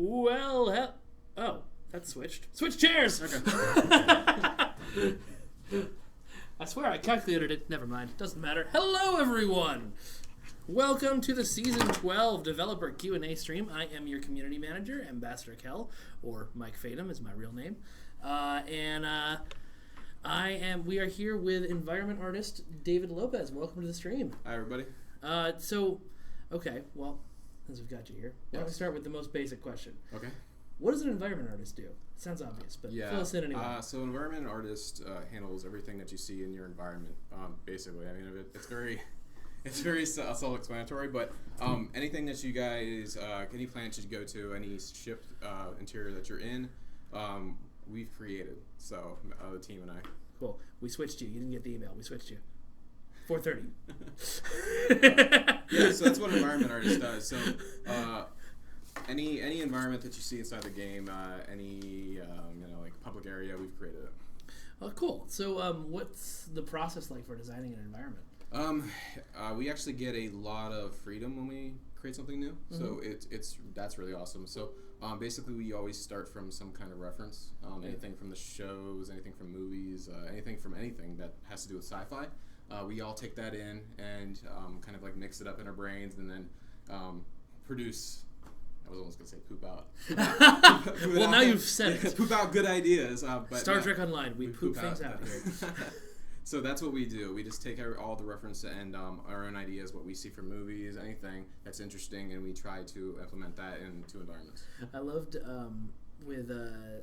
Well, oh, that's switched. Switch chairs! Okay. I swear I calculated it. Never mind. Doesn't matter. Hello, everyone! Welcome to the Season 12 Developer Q&A stream. I am your community manager, Ambassador Kael, or Mike Fadum is my real name. We are here with Environment Artist David Lopez. Welcome to the stream. Hi, everybody. Okay, well, since we've got you here, why don't we start with the most basic question. Okay. What does an environment artist do? It sounds obvious, but fill us in anyway. So environment artist handles everything that you see in your environment, basically. I mean, it's very self-explanatory, but anything that you guys, any planet you go to, any ship interior that you're in, we've created. So the team and I. Cool. We switched you. You didn't get the email. We switched you. 4:30. Yeah, so that's what environment artist does. So any environment that you see inside the game, any like public area, we've created it. Oh, cool. So what's the process like for designing an environment? We actually get a lot of freedom when we create something new, so that's really awesome. So basically, we always start from some kind of reference, anything from the shows, anything from movies, anything from anything that has to do with sci-fi. We all take that in and kind of like mix it up in our brains, and then produce. I was almost gonna say poop out. Well, now you've said it. Poop out good ideas. But Star Trek Online, we poop things out here. So that's what we do. We just take all the reference and our own ideas, what we see from movies, anything that's interesting, and we try to implement that into environments. I loved with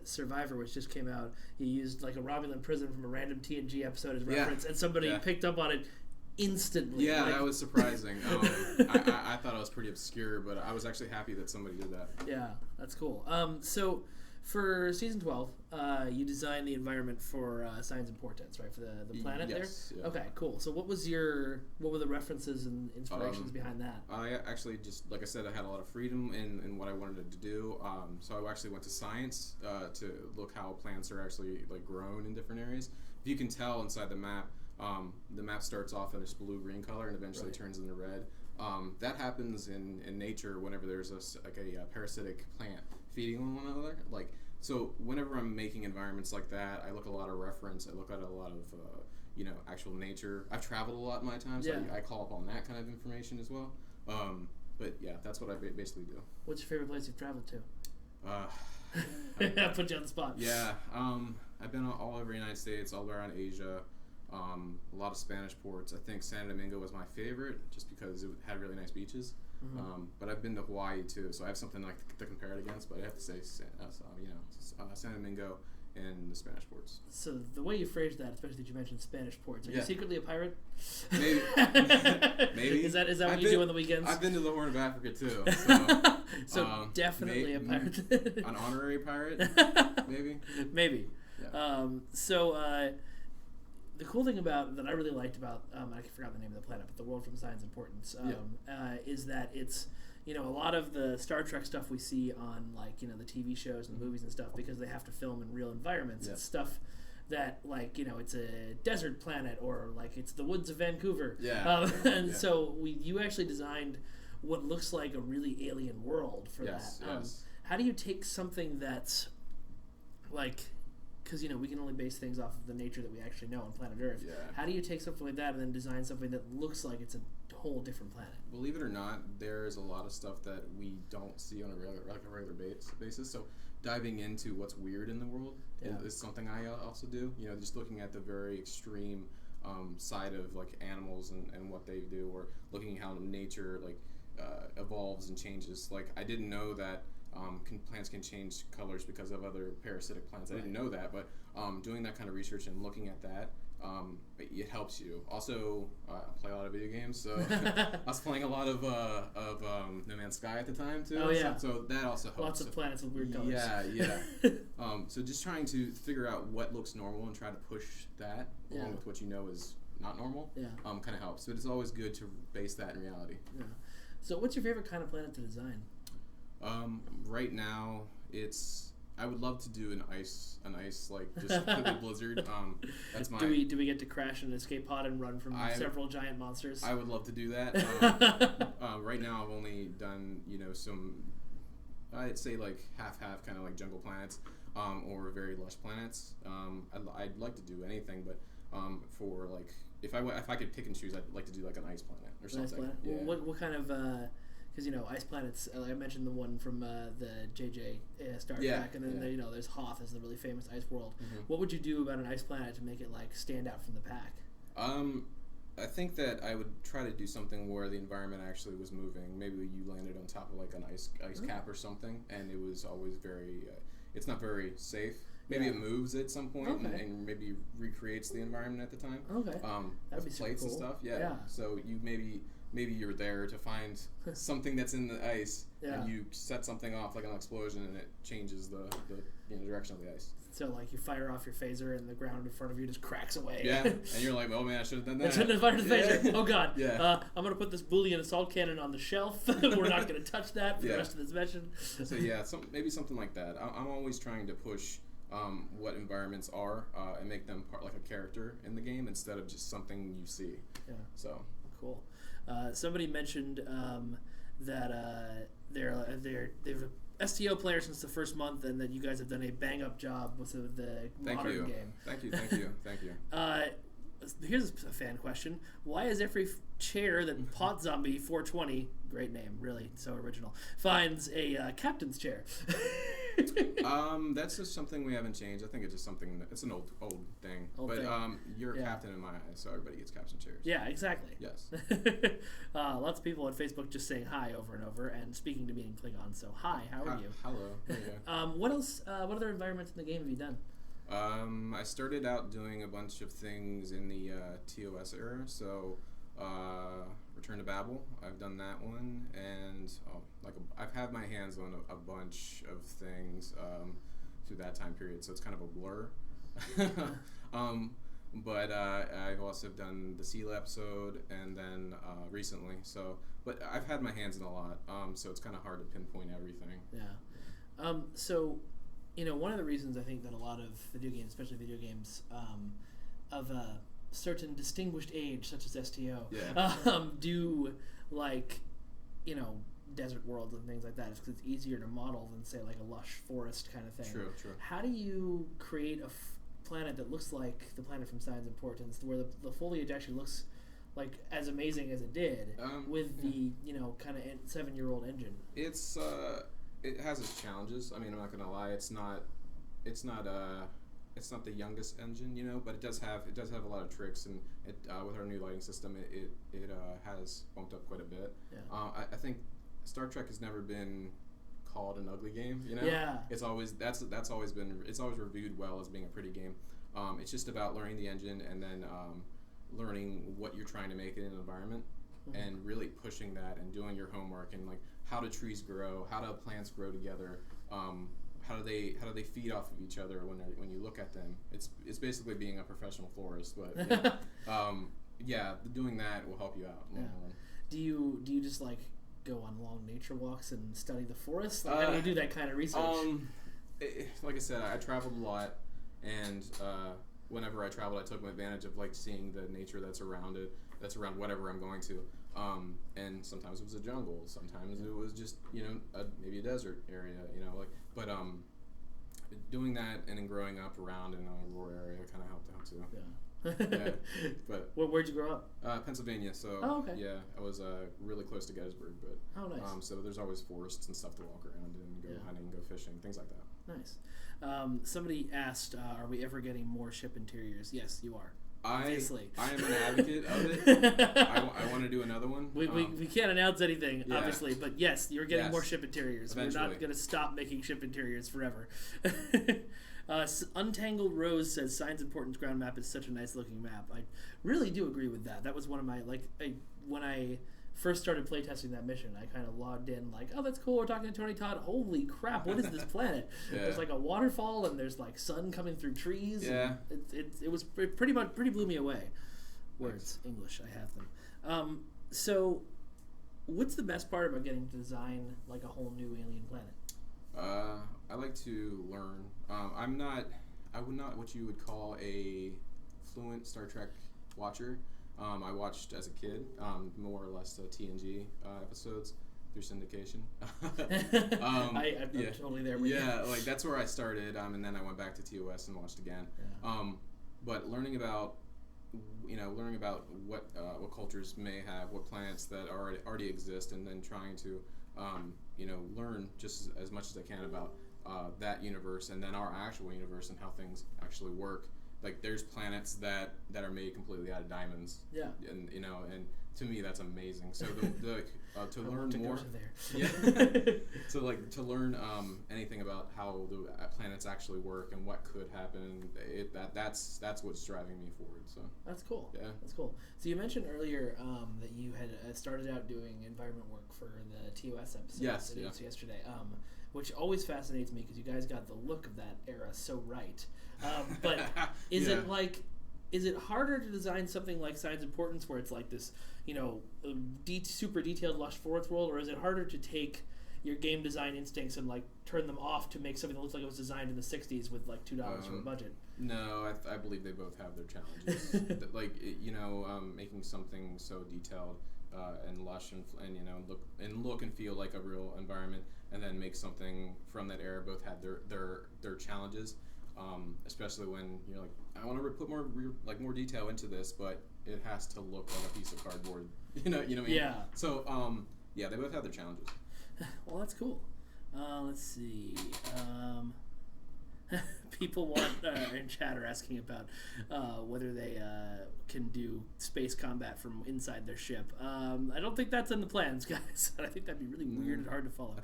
Survivor, which just came out, he used like a Romulan prison from a random TNG episode as reference, and somebody picked up on it instantly. Yeah, that was surprising. I thought it was pretty obscure, but I was actually happy that somebody did that. Yeah, that's cool. So for Season 12, you designed the environment for Signs and Portents, right? For the planet there? Yeah. Okay, cool. So what were the references and inspirations behind that? I actually just, like I said, I had a lot of freedom in what I wanted to do. So I actually went to science to look how plants are actually like grown in different areas. If you can tell inside the map starts off in this blue-green color and eventually turns into red. That happens in nature whenever there's a parasitic plant feeding on one another. So whenever I'm making environments like that, I look at a lot of reference. I look at a lot of actual nature. I've traveled a lot in my time, so I call upon that kind of information as well. But yeah, that's what I basically do. What's your favorite place you've traveled to? I put you on the spot. Yeah, I've been all over the United States, all around Asia. A lot of Spanish ports. I think Santo Domingo was my favorite, just because it had really nice beaches. Mm-hmm. But I've been to Hawaii too, so I have something like to compare it against. But I have to say, Santo Domingo and the Spanish ports. So the way you phrased that, especially that you mentioned Spanish ports, are you secretly a pirate? Maybe. Maybe. Is that what you do on the weekends? I've been to the Horn of Africa too. So definitely a pirate. An honorary pirate, maybe. Maybe. Yeah. The cool thing that I really liked about, I forgot the name of the planet, but the world from Signs and Portents, is that it's, a lot of the Star Trek stuff we see on, the TV shows and the movies and stuff, because they have to film in real environments. Yeah. It's stuff that, it's a desert planet, or, it's the woods of Vancouver. Yeah. So you actually designed what looks like a really alien world for that. Yes. How do you take something that's, because we can only base things off of the nature that we actually know on planet Earth. Yeah. How do you take something like that and then design something that looks like it's a whole different planet? Believe it or not, there's a lot of stuff that we don't see on a regular basis. So diving into what's weird in the world is something I also do. Just looking at the very extreme side of animals and what they do, or looking at how nature evolves and changes. I didn't know that. Plants can change colors because of other parasitic plants. I didn't know that, but doing that kind of research and looking at that, it helps you. Also, I play a lot of video games, so I was playing a lot of No Man's Sky at the time too. Oh yeah. So that also helps. Lots of planets with weird colors. Yeah. So just trying to figure out what looks normal and try to push that along with what is not normal. Yeah. Kind of helps. But it's always good to base that in reality. Yeah. So what's your favorite kind of planet to design? Right now, I would love to do an ice just a blizzard. That's my. Do we get to crash an escape pod and run from several giant monsters? I would love to do that. Right now, I've only done some I'd say like half, kind of like jungle planets, or very lush planets. I'd like to do anything, but for like if I could pick and choose, I'd like to do like an ice planet or something. Ice planet. Yeah. What kind of because ice planets. Like I mentioned the one from the JJ Star Trek, and then there's Hoth as the really famous ice world. Mm-hmm. What would you do about an ice planet to make it like stand out from the pack? I think that I would try to do something where the environment actually was moving. Maybe you landed on top of like an ice cap or something, and it was always very. It's not very safe. Maybe it moves at some point and maybe recreates the environment at the time. Okay. That'd be plates cool. And stuff. Yeah. So you maybe you're there to find something that's in the ice, and you set something off like an explosion, and it changes the direction of the ice. So like you fire off your phaser, and the ground in front of you just cracks away. Yeah, and you're like, oh man, I should have done that. I shouldn't have fired the phaser. Oh god. Yeah. I'm gonna put this Boolean assault cannon on the shelf. We're not gonna touch that for the rest of this mission. So maybe something like that. I'm always trying to push what environments are and make them part like a character in the game instead of just something you see. Yeah. So cool. Somebody mentioned that they've STO player since the first month, and that you guys have done a bang up job with the modern game. Thank you. Here's a fan question: why is every chair that Pot Zombie 420, great name, really so original, finds a captain's chair? That's just something we haven't changed. I think it's just something it's an old thing. You're a captain in my eyes, so everybody gets captain chairs. Yeah, exactly. Yes. Lots of people on Facebook just saying hi over and over and speaking to me in Klingon. So hi, how are you? Hello. There you go. What else? What other environments in the game have you done? I started out doing a bunch of things in the TOS era, so Return to Babel, I've done that one, and I've had my hands on a bunch of things through that time period, so it's kind of a blur. But I've also done the Seal episode, and then recently, but I've had my hands in a lot, so it's kind of hard to pinpoint everything. Yeah. So, one of the reasons I think that a lot of video games, especially video games of a certain distinguished age, such as STO, do desert worlds and things like that, because it's easier to model than say like a lush forest kind of thing. True. How do you create a planet that looks like the planet from Signs of Portents, where the foliage actually looks like as amazing as it did with the kind of 7-year-old engine? It has its challenges. I mean, I'm not gonna lie. It's not the youngest engine, but it does have a lot of tricks, and with our new lighting system, it has bumped up quite a bit. Yeah. I think Star Trek has never been called an ugly game. Yeah. It's always reviewed well as being a pretty game. It's just about learning the engine and then learning what you're trying to make in an environment, and really pushing that and doing your homework, and like how do trees grow, how do plants grow together. How do they feed off of each other when you look at them? It's basically being a professional florist, but doing that will help you out. Yeah. Do you just like go on long nature walks and study the forest? Like, how do you do that kind of research? Like I said, I traveled a lot, and whenever I traveled, I took advantage of like seeing the nature that's around whatever I'm going to. And sometimes it was a jungle, sometimes it was just maybe a desert area, but doing that and then growing up around in a rural area kind of helped out too. Yeah. But where'd you grow up? Pennsylvania. So yeah, I was really close to Gettysburg, but nice. So there's always forests and stuff to walk around and go hunting, go fishing, things like that. Nice. Somebody asked, are we ever getting more ship interiors? Yes, you are. Obviously. I am an advocate of it. I want to do another one. We can't announce anything, obviously, but yes, you're getting more ship interiors. Eventually. We're not going to stop making ship interiors forever. Untangled Rose says Signs of Portents ground map is such a nice looking map. I really do agree with that. That was one of my when I first started playtesting that mission, I kind of logged in like, oh, that's cool, we're talking to Tony Todd. Holy crap, what is this planet? There's like a waterfall, and there's like sun coming through trees. Yeah. It pretty blew me away. Words, English, I have them. So what's the best part about getting to design like a whole new alien planet? I like to learn. I would not what you would call a fluent Star Trek watcher. I watched as a kid, more or less TNG episodes through syndication. I'm totally there with you. Yeah, like that's where I started, and then I went back to TOS and watched again. Yeah. But learning about what cultures may have, what planets that already exist, and then trying to learn just as much as I can about that universe and then our actual universe and how things actually work. Like there's planets that are made completely out of diamonds. Yeah. And to me that's amazing. So to learn more. Yeah. to learn anything about how the planets actually work and what could happen, that's what's driving me forward. So that's cool. Yeah. That's cool. So you mentioned earlier that you had started out doing environment work for the TOS episode. Yes. Yesterday. Which always fascinates me because you guys got the look of that era so right. But is it harder to design something like Signs of Importance where it's like this, super detailed, lush forest world, or is it harder to take your game design instincts and like turn them off to make something that looks like it was designed in the '60s with like $2 from a budget? No, I believe they both have their challenges. Making something so detailed and lush and look and feel like a real environment, and then make something from that era both have their challenges. Especially when you're like, I want to put more detail into this, but it has to look like a piece of cardboard. You know what I mean? Yeah. So they both have their challenges. Well, that's cool. Let's see. People in chat are asking about whether they can do space combat from inside their ship. I don't think that's in the plans, guys. I think that'd be really weird and hard to follow.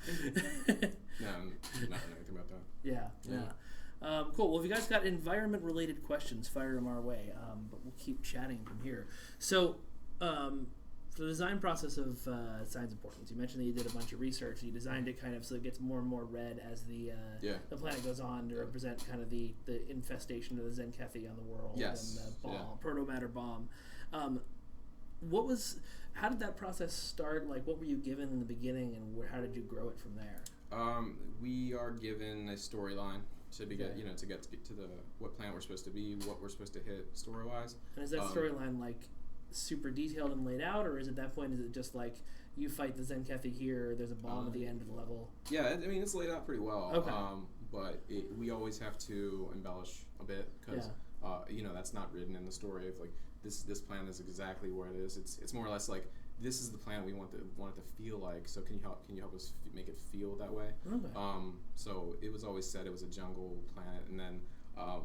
No, I'm not anything about that. Yeah. Cool. Well, if you guys got environment-related questions, fire them our way. But we'll keep chatting from here. So, for the design process of Signs of Importance, you mentioned that you did a bunch of research. You designed it kind of so it gets more and more red as the planet goes on to represent kind of the infestation of the Zenkethi on the world and the bomb, proto-matter bomb. How did that process start? Like, what were you given in the beginning, and how did you grow it from there? We are given a storyline. To get to the what planet we're supposed to be, what we're supposed to hit story-wise. And is that storyline like super detailed and laid out, or is at that point is it just like you fight the Zenkethi here, there's a bomb at the end of the level? Yeah, I mean it's laid out pretty well. Okay. But we always have to embellish a bit because that's not written in the story of like this planet is exactly where it is. It's more or less like this is the planet we want it to feel like. So can you help us make it feel that way? Okay. So it was always said it was a jungle planet, and then I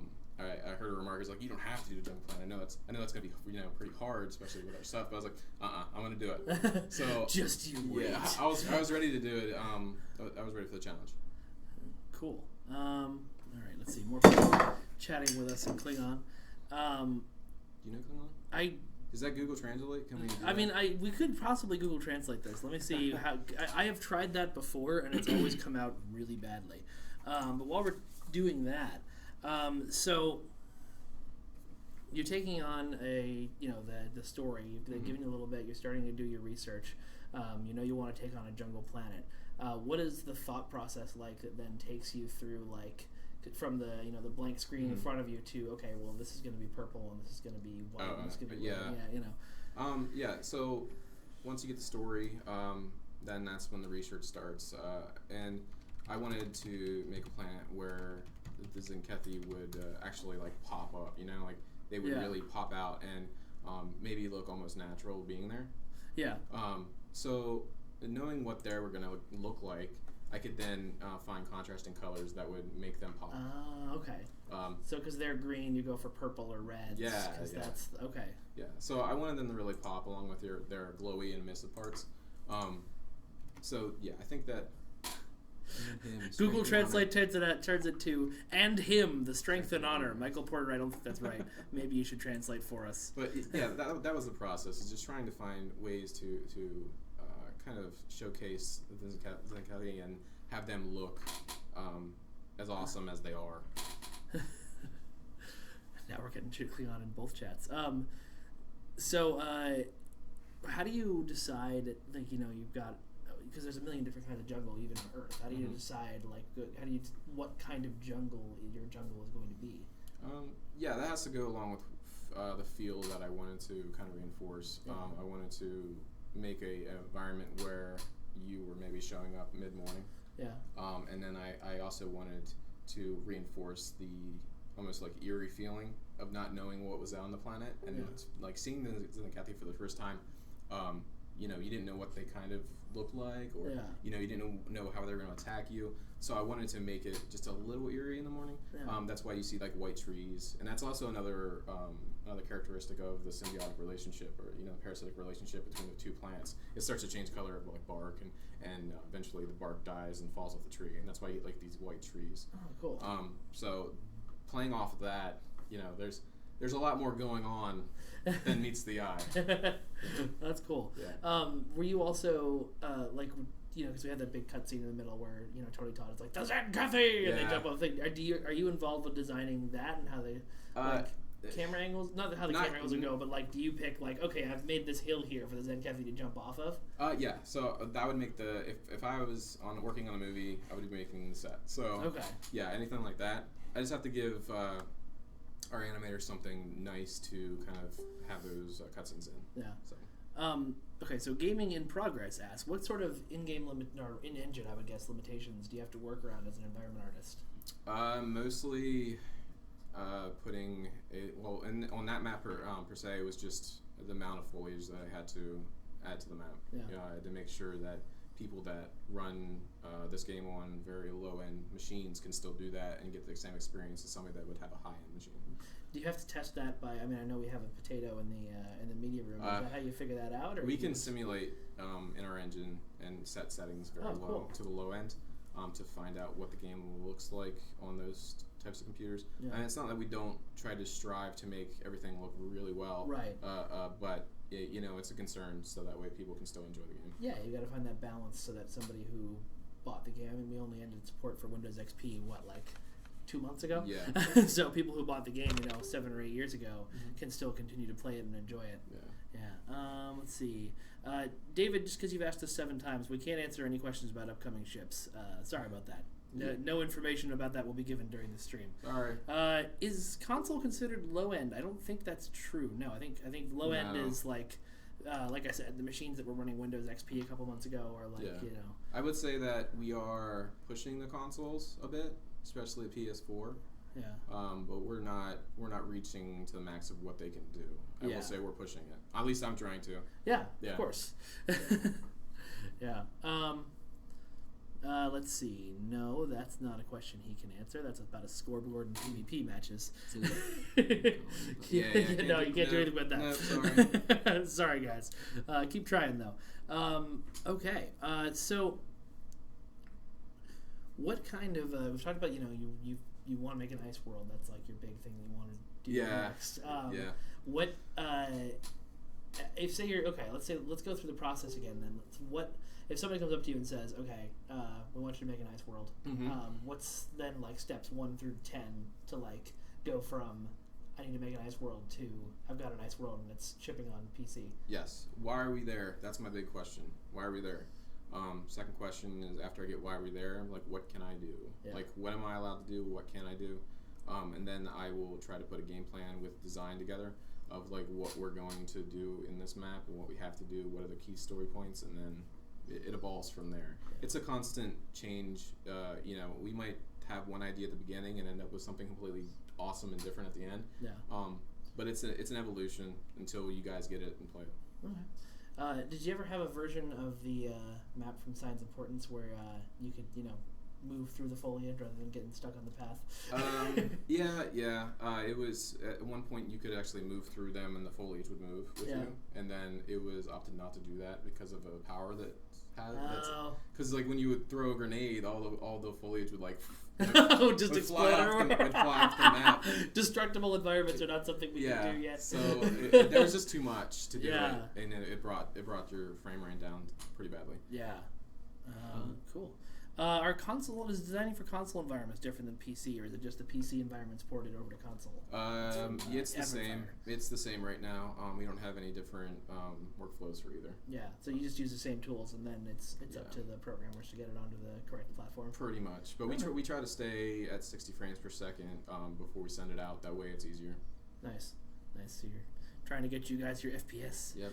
heard a remark is like, you don't have to do a jungle planet. I know that's gonna be pretty hard, especially with our stuff. But I was like, I'm gonna do it. So just you wait. Yeah, I was ready to do it. I was ready for the challenge. Cool. All right, let's see more people chatting with us in Klingon. Do you know Klingon? Is that Google Translate? We could possibly Google Translate this. Let me see how. I have tried that before, and it's always come out really badly. But while we're doing that, so you're taking on the story. They've given you a little bit. You're starting to do your research. You want to take on a jungle planet. What is the thought process like that then takes you through from the the blank screen in front of you to okay, well this is going to be purple and this is going to be white and this is going to be red. So once you get the story, then that's when the research starts. And I wanted to make a planet where the Zenkethi would actually pop up. They would really pop out and maybe look almost natural being there. Yeah. So knowing what they were going to look like, I could then find contrasting colors that would make them pop. Okay. So because they're green, you go for purple or red. Yeah. Because that's okay. Yeah. So I wanted them to really pop along with their glowy and misted parts. I think that. Google Translate turns it to "and him the strength and honor." Michael Porter, I don't think that's right. Maybe you should translate for us. But yeah, that was the process. Is just trying to find ways to kind of showcase the Zenkethi and have them look as awesome as they are. Now we're getting Klingon in both chats. How do you decide? You've got because there's a million different kinds of jungle even on Earth. How do you decide what kind of jungle your jungle is going to be? That has to go along with the feel that I wanted to kind of reinforce. I wanted to make an environment where you were maybe showing up mid-morning. Yeah. And then I also wanted to reinforce the almost like eerie feeling of not knowing what was out on the planet, and like seeing the Zencathi for the first time. You didn't know what they kind of looked like, or you didn't know how they were going to attack you. So I wanted to make it just a little eerie in the morning. Yeah. That's why you see like white trees, and that's also another characteristic of the symbiotic relationship, or parasitic relationship between the two plants. It starts to change color of like bark, and eventually the bark dies and falls off the tree, and that's why you get like these white trees. Oh, cool. So playing off of that, there's a lot more going on than meets the eye. That's cool. Yeah. Were you also because we had that big cutscene in the middle where Tony Todd is like, "The Zencathi!" and they jump off the thing. Are you involved with designing that and how they camera angles? Not how the camera angles would go, but like, do you pick like, okay, I've made this hill here for the Zencathi to jump off of? Yeah. So that would make if I was working on a movie, I would be making the set. So yeah, anything like that. I just have to give our animators something nice to kind of have those cutscenes in. Yeah. So. Okay, so Gaming in Progress asks, what sort of in-game or in-engine, I would guess, limitations do you have to work around as an environment artist? Mostly putting it, on that map per se, it was just the amount of foliage that I had to add to the map. Yeah. I had to make sure that people that run this game on very low-end machines can still do that and get the same experience as somebody that would have a high-end machine. Do you have to test that by? I mean, I know we have a potato in the media room. Is that how you figure that out? Or we can simulate in our engine and set settings very low to the low end to find out what the game looks like on those types of computers. Yeah. And it's not that we don't try to strive to make everything look really well. Right. But it's a concern so that way people can still enjoy the game. Yeah, you got to find that balance so that somebody who bought the game. I mean, we only ended support for Windows XP 2 months ago. Yeah. So people who bought the game, 7 or 8 years ago, can still continue to play it and enjoy it. Yeah. Yeah. Let's see. David, just because you've asked us 7 times, we can't answer any questions about upcoming ships. Sorry about that. No information about that will be given during the stream. All right. Is console considered low end? I don't think that's true. No, I think low end is like I said, the machines that were running Windows XP a couple months ago are I would say that we are pushing the consoles a bit, especially PS4. Yeah. But we're not reaching to the max of what they can do. I will say we're pushing it. At least I'm trying to. Yeah. Of course. Yeah. Let's see. No, that's not a question he can answer. That's about a scoreboard and PvP matches. No, you can't do anything about that. No, sorry. Sorry, guys. Keep trying, though. Okay. So, what kind of... we've talked about, you want to make an ice world. That's like your big thing that you want to do next. What... if say you're... Okay, let's go through the process again then. If somebody comes up to you and says, okay, we want you to make an ice world, what's then steps 1 through 10 to go from I need to make an ice world to I've got an ice world and it's shipping on PC? Yes. Why are we there? That's my big question. Why are we there? Second question is after I get why are we there, what can I do? Yeah. What am I allowed to do? What can I do? And then I will try to put a game plan with design together of what we're going to do in this map and what we have to do, what are the key story points, and then it evolves from there. It's a constant change. We might have one idea at the beginning and end up with something completely awesome and different at the end. Yeah. But it's an evolution until you guys get it and play it. Okay. Did you ever have a version of the map from Signs Importance where you could, move through the foliage rather than getting stuck on the path? Yeah. It was at one point you could actually move through them and the foliage would move with you, and then it was opted not to do that because of a power that had. Because when you would throw a grenade, all the foliage would just explode would fly off the map. Destructible environments are not something we can do yet. So there was just too much to do it, and it brought your frame rate down pretty badly. Yeah. Cool. Are is designing for console environments different than PC, or is it just the PC environments ported over to console? It's the same. It's the same right now. We don't have any different workflows for either. Yeah, so you just use the same tools, and then it's up to the programmers to get it onto the correct platform. Pretty much, but we try to stay at 60 frames per second before we send it out. That way, it's easier. Nice. So you're trying to get you guys your FPS. Yep.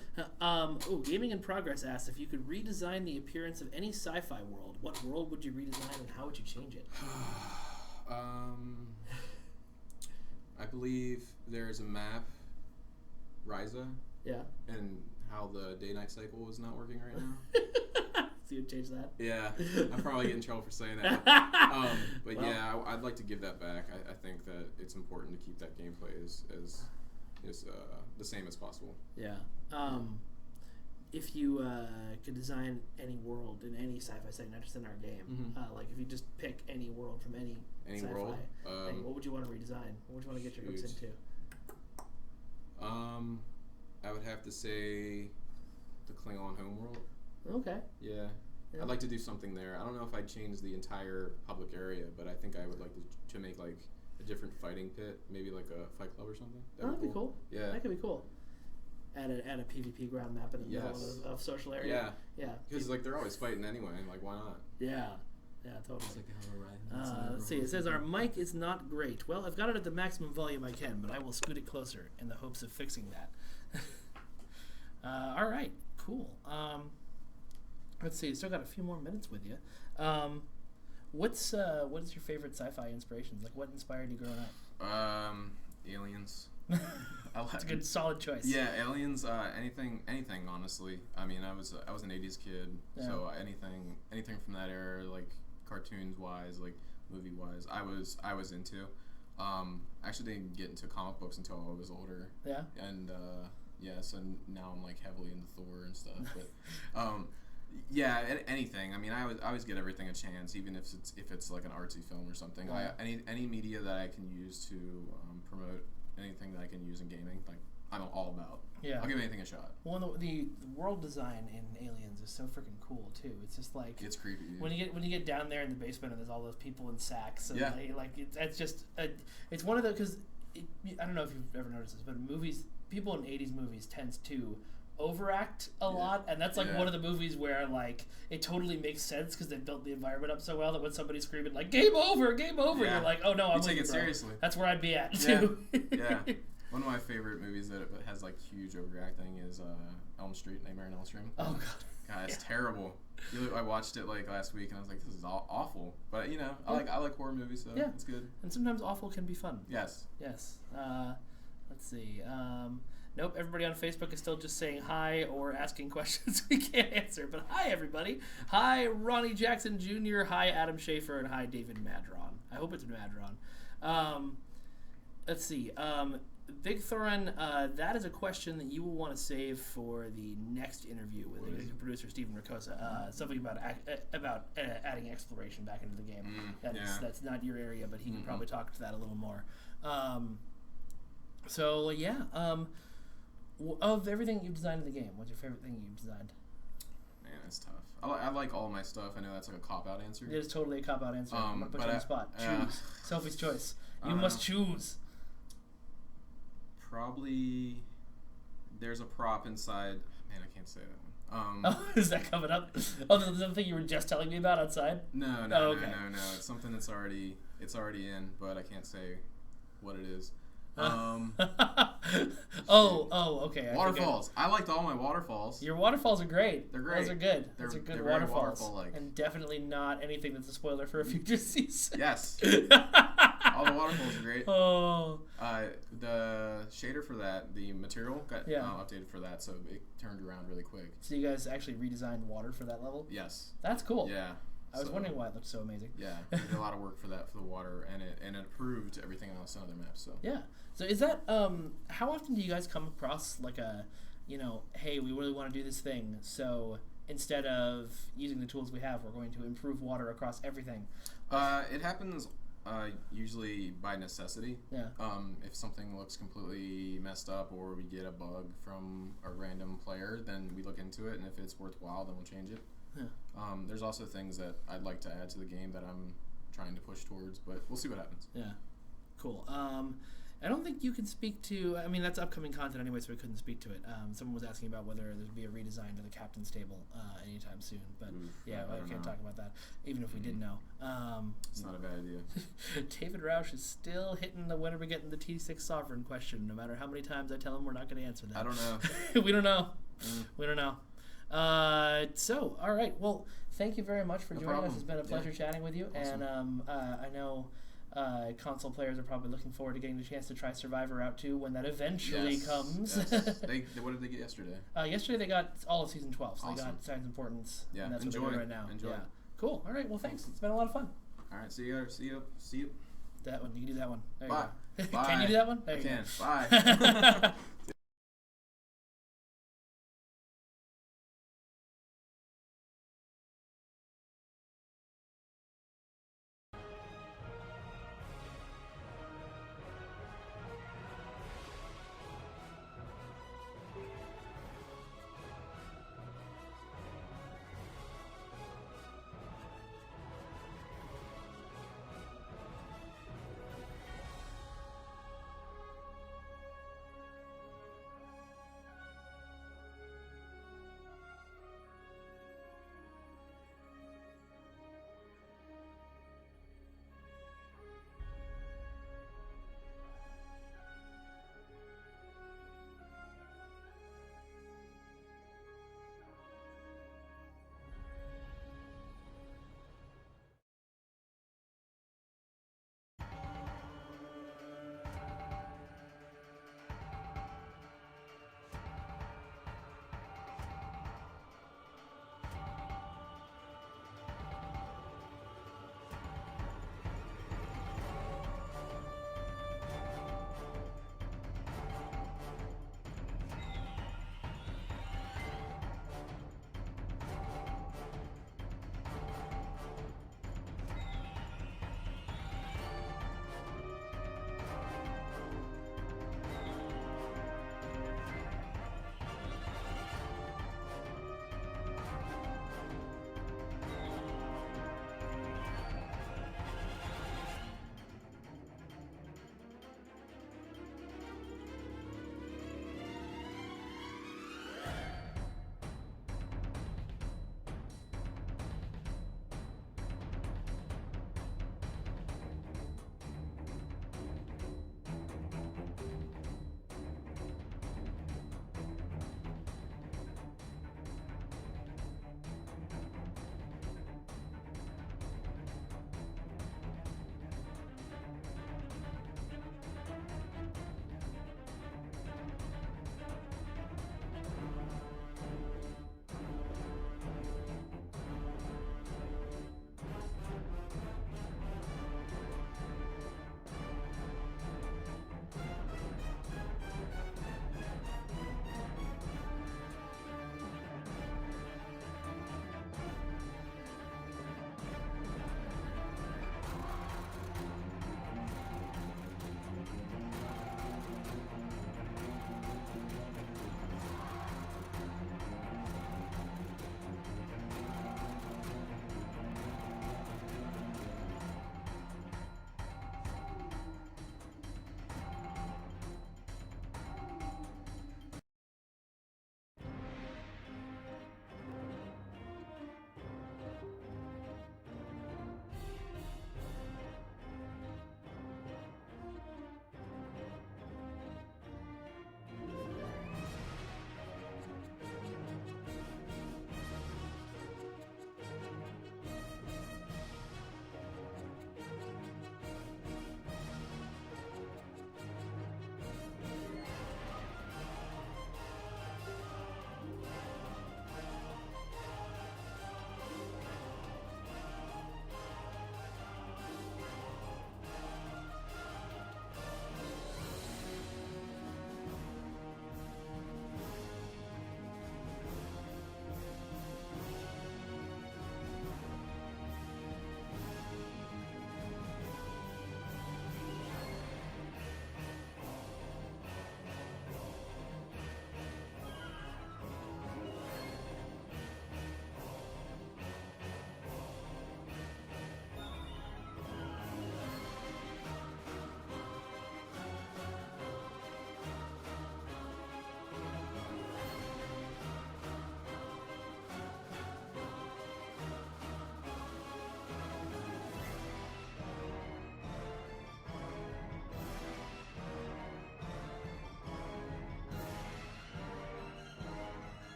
Gaming in Progress asks if you could redesign the appearance of any sci-fi world, what world would you redesign and how would you change it? I believe there's a map, Ryza. Yeah. And how the day-night cycle is not working right now. So you'd change that? Yeah. I'm probably getting in trouble for saying that. But well, yeah, I'd like to give that back. I think that it's important to keep that gameplay as the same as possible. Yeah. If you could design any world in any sci-fi setting, not just in our game, like if you just pick any world from any sci-fi, world, what would you want to redesign? What would you want to get your hooks into? I would have to say the Klingon homeworld. Okay. Yeah. I'd like to do something there. I don't know if I'd change the entire public area, but I think I would like to make like a different fighting pit, maybe like a fight club or something. That'd be cool. Yeah. That could be cool. Add a PvP ground map in the middle of social area. Yeah. Because like they're always fighting anyway. Like why not? Yeah. Yeah, totally. It's like a Horizon. Let's see. It says our mic is not great. Well, I've got it at the maximum volume I can, but I will scoot it closer in the hopes of fixing that. All right. Cool. Let's see. Still got a few more minutes with you. What is your favorite sci-fi inspirations? Like, what inspired you growing up? Aliens. That's a good, solid choice. Yeah, Aliens. Anything. Honestly. I mean, I was an '80s kid, so anything from that era, like cartoons wise, like movie wise, I was into. Actually didn't get into comic books until I was older. Yeah. And so now I'm like heavily into Thor and stuff. But yeah, anything. I mean, I always get everything a chance, even if it's like an artsy film or something. Right. Any media that I can use to promote anything that I can use in gaming, like I'm all about. Yeah. I'll give anything a shot. Well, the world design in Aliens is so freaking cool too. It's just like it's creepy. When you get down there in the basement and there's all those people in sacks. And it's just it's one of the because I don't know if you've ever noticed this, but people in '80s movies tends to overact a lot, and that's like one of the movies where like it totally makes sense because they built the environment up so well that when somebody's screaming like "Game over!" You're like, "Oh no, I'm take it seriously." That's where I'd be at too. Yeah. One of my favorite movies that has like huge overacting is Elm Street, Nightmare on Elm Street. Oh God, it's terrible. I watched it like last week and I was like, this is awful. But you know, I like horror movies, so it's good. And sometimes awful can be fun. Yes. Let's see. Nope, everybody on Facebook is still just saying hi or asking questions we can't answer. But hi, everybody. Hi, Ronnie Jackson Jr. Hi, Adam Schaefer. And hi, David Madron. I hope it's Madron. Let's see. Big Thorin, that is a question that you will want to save for the next interview with producer Stephen Ricossa. Something about adding exploration back into the game. That's not your area, but he can probably talk to that a little more. Of everything you've designed in the game, what's your favorite thing you've designed? Man, that's tough. I like all my stuff. I know that's like a cop-out answer. It is totally a cop-out answer. I'm going to put you on the spot. Choose. Sophie's choice. You must choose. Probably there's a prop inside. Man, I can't say that one. Is that coming up? Oh, the thing you were just telling me about outside? No. It's something that's already in, but I can't say what it is. Okay. Waterfalls. I liked all my waterfalls. Your waterfalls are great. They're great. Those are good. Those are good waterfalls. Waterfall-like. And definitely not anything that's a spoiler for a future season. Yes. All the waterfalls are great. Oh. The shader for that, the material got updated for that, so it turned around really quick. So you guys actually redesigned water for that level? Yes. That's cool. Yeah. I was wondering why it looked so amazing. Yeah, we did a lot of work for that, for the water, and it improved everything else on other maps. So yeah. So is that how often do you guys come across like a, hey, we really want to do this thing, so instead of using the tools we have, we're going to improve water across everything? It happens usually by necessity. Yeah. If something looks completely messed up or we get a bug from a random player, then we look into it, and if it's worthwhile, then we'll change it. Yeah. There's also things that I'd like to add to the game that I'm trying to push towards, but we'll see what happens. Yeah. Cool. I don't think you can speak to. I mean, that's upcoming content anyway, so we couldn't speak to it. Someone was asking about whether there'd be a redesign to the captain's table anytime soon, but I can't talk about that. Even if we did know, it's not a bad idea. David Roush is still hitting the when are we getting the T6 Sovereign question, no matter how many times I tell him we're not going to answer that. I don't know. We don't know. We don't know. So, all right. Well, thank you very much for joining us. It's been a pleasure chatting with you, awesome. And I know. Console players are probably looking forward to getting the chance to try Survivor out too when that eventually comes. Yes. What did they get yesterday? Yesterday they got all of season 12, so awesome. They got Signs of Importance. Yeah, and that's enjoy what they're doing right now. Enjoy. Yeah, cool. All right, well, thanks. It's been a lot of fun. All right, see you. That one, you can do that one. There Bye. You go. Bye. Can you do that one? There I you can. Go. Bye.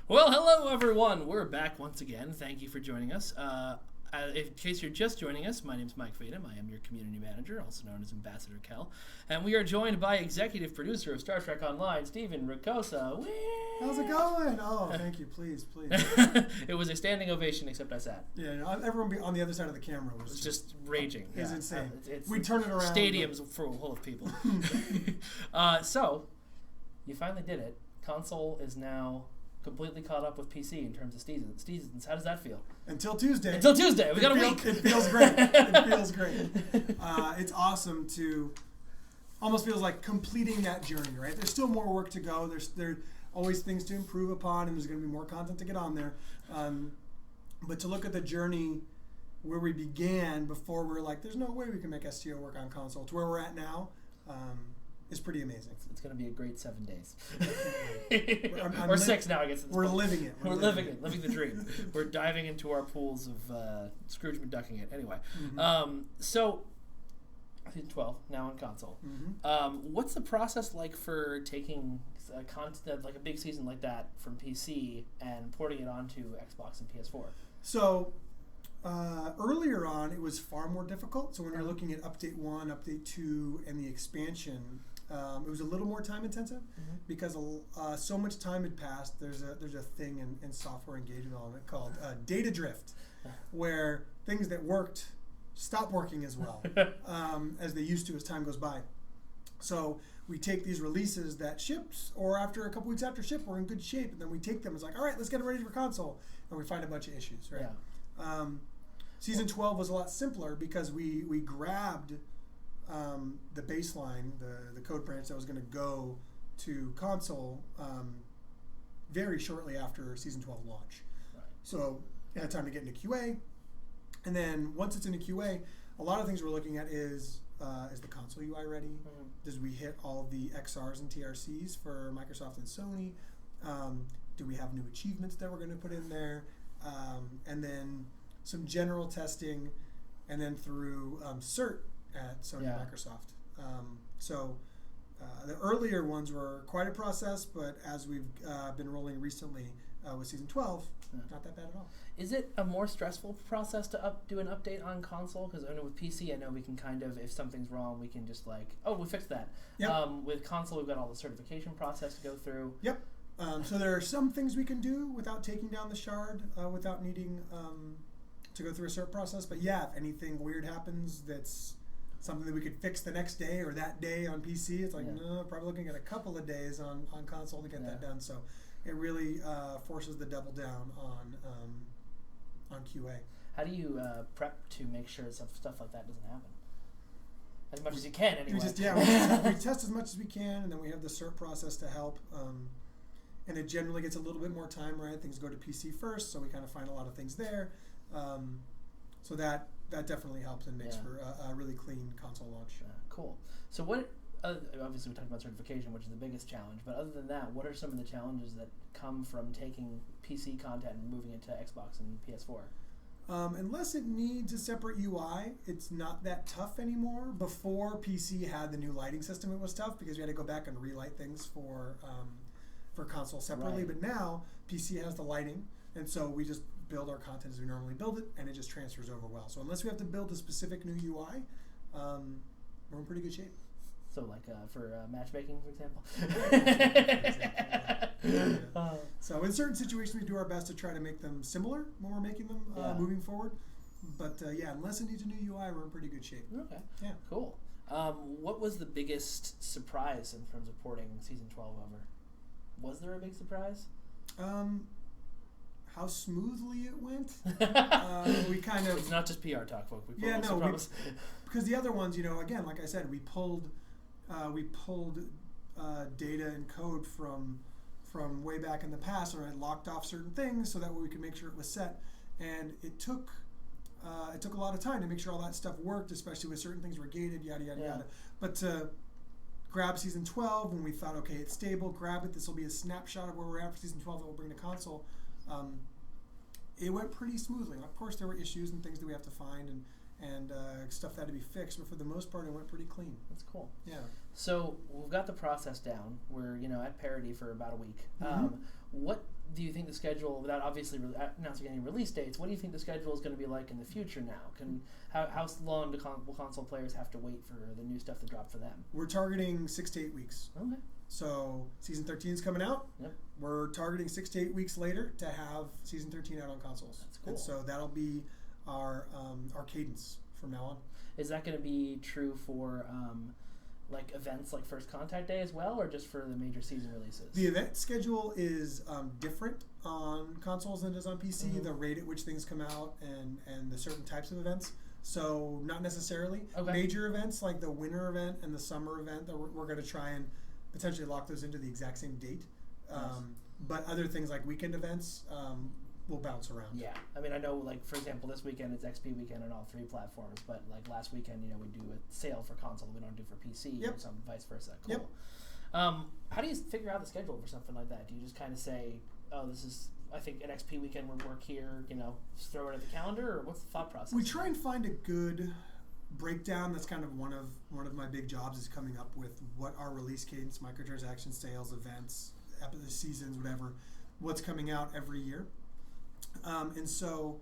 Well, hello everyone. We're back once again. Thank you for joining us. In case you're just joining us, my name is Mike Fadem. I am your community manager, also known as Ambassador Kael. And we are joined by executive producer of Star Trek Online, Stephen Ricossa. Whee! How's it going? Oh, thank you. Please. It was a standing ovation, except I sat. Yeah, everyone on the other side of the camera was just raging. It's yeah. insane. It's we turn it around. Stadiums full of people. So, you finally did it. Console is now completely caught up with PC in terms of seasons. How does that feel? Until Tuesday. We got a week. It feels great. It feels great. It's awesome to, almost feels like completing that journey, right? There's still more work to go. There always things to improve upon, and there's going to be more content to get on there. But to look at the journey where we began before we were like, there's no way we can make STO work on console, to where we're at now, is pretty amazing. It's going to be a great 7 days. Or 6 now, I guess. We're living it. We're living it. Living the dream. We're diving into our pools of Scrooge McDucking it. Anyway, so season 12 now on console. What's the process like for taking content like a big season like that from PC and porting it onto Xbox and PS4? So earlier on, it was far more difficult. So when you're looking at Update 1, Update 2, and the expansion, it was a little more time intensive because so much time had passed. There's a thing in software and game development called data drift, where things that worked stop working as well as they used to as time goes by. So we take these releases that shipped, or after a couple weeks after ship, we're in good shape, and then we take them. It's like, all right, let's get it ready for console, and we find a bunch of issues, right? Yeah. Season 12 was a lot simpler because we grabbed the baseline, the code branch that was going to go to console very shortly after Season 12 launch. Right. So it had time to get into QA. And then once it's into QA, a lot of things we're looking at is the console UI ready? Does we hit all the XRs and TRCs for Microsoft and Sony? Do we have new achievements that we're going to put in there? And then some general testing, and then through cert at Sony and Microsoft. So the earlier ones were quite a process, but as we've been rolling recently with Season 12, not that bad at all. Is it a more stressful process to do an update on console? Because I know with PC, I know we can kind of, if something's wrong, we can just like, oh, we fixed that. Yep. With console, we've got all the certification process to go through. Yep. So there are some things we can do without taking down the shard, without needing to go through a cert process. But yeah, if anything weird happens that's something that we could fix the next day or that day on PC, it's like, no, probably looking at a couple of days on console to get that done. So it really forces the double down on QA. How do you prep to make sure stuff like that doesn't happen? As much as you can, anyway. We test as much as we can, and then we have the cert process to help. And it generally gets a little bit more time, right? Things go to PC first, so we kind of find a lot of things there. So that definitely helps and makes for a really clean console launch. Cool. So what? Obviously, we talked about certification, which is the biggest challenge. But other than that, what are some of the challenges that come from taking PC content and moving it to Xbox and PS4? Unless it needs a separate UI, it's not that tough anymore. Before PC had the new lighting system, it was tough because we had to go back and relight things for console separately. Right. But now PC has the lighting, and so we just build our content as we normally build it, and it just transfers over well. So unless we have to build a specific new UI, we're in pretty good shape. So like for matchmaking, for example? So in certain situations, we do our best to try to make them similar when we're making them moving forward. But unless it needs a new UI, we're in pretty good shape. Okay. Yeah. Cool. What was the biggest surprise in terms of porting Season 12 over? Was there a big surprise? How smoothly it went. We kind of... It's not just PR talk, folks. Because the other ones, again, like I said, we pulled data and code from way back in the past, and I locked off certain things so that way we could make sure it was set. And it took a lot of time to make sure all that stuff worked, especially with certain things were gated, yada yada yada. But to grab Season 12 when we thought, okay, it's stable, grab it. This will be a snapshot of where we're at for Season 12 that we'll bring to console. It went pretty smoothly. Of course, there were issues and things that we have to find and stuff that had to be fixed. But for the most part, it went pretty clean. That's cool. Yeah. So we've got the process down. We're at parity for about a week. What do you think the schedule, without obviously announcing any release dates, what do you think the schedule is going to be like in the future now? How long will console players have to wait for the new stuff to drop for them? We're targeting 6 to 8 weeks. Okay. So Season 13 is coming out. Yep. We're targeting 6 to 8 weeks later to have Season 13 out on consoles. That's cool. And so that'll be our cadence from now on. Is that going to be true for like events like First Contact Day as well, or just for the major season releases? The event schedule is different on consoles than it is on PC. Mm-hmm. The rate at which things come out and the certain types of events. So not necessarily. Okay. Major events like the winter event and the summer event, that we're going to try and potentially lock those into the exact same date. Nice. But other things like weekend events will bounce around. Yeah, I mean, I know, like, for example, this weekend it's XP weekend on all 3 platforms, but like last weekend, we do a sale for console we don't do for PC, Yep. or some vice versa. Cool. Yep. How do you figure out the schedule for something like that? Do you just kind of say, oh, this is, I think an XP weekend would work here, just throw it at the calendar, or what's the thought process? We try and find a good breakdown. That's kind of one of my big jobs, is coming up with what our release cadence, microtransaction sales, events, seasons, whatever, what's coming out every year. And so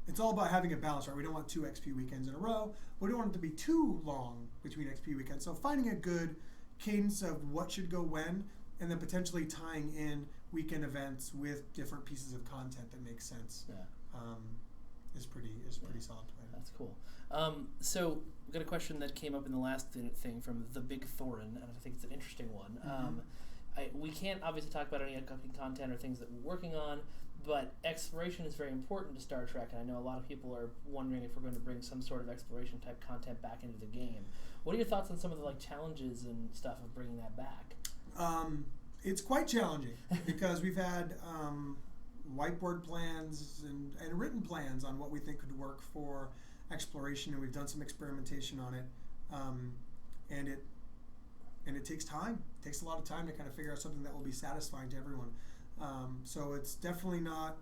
it's all about having a balance, right? We don't want 2 XP weekends in a row. We don't want it to be too long between XP weekends. So finding a good cadence of what should go when, and then potentially tying in weekend events with different pieces of content that makes sense. Yeah. Is pretty solid plan. That's cool. So we've got a question that came up in the last thing from the Big Thorin, and I think it's an interesting one. Mm-hmm. We can't obviously talk about any upcoming content or things that we're working on, but exploration is very important to Star Trek, and I know a lot of people are wondering if we're going to bring some sort of exploration type content back into the game. What are your thoughts on some of the challenges and stuff of bringing that back? It's quite challenging because we've had whiteboard plans and written plans on what we think could work for exploration, and we've done some experimentation on it, and it takes time. It takes a lot of time to kind of figure out something that will be satisfying to everyone. So it's definitely not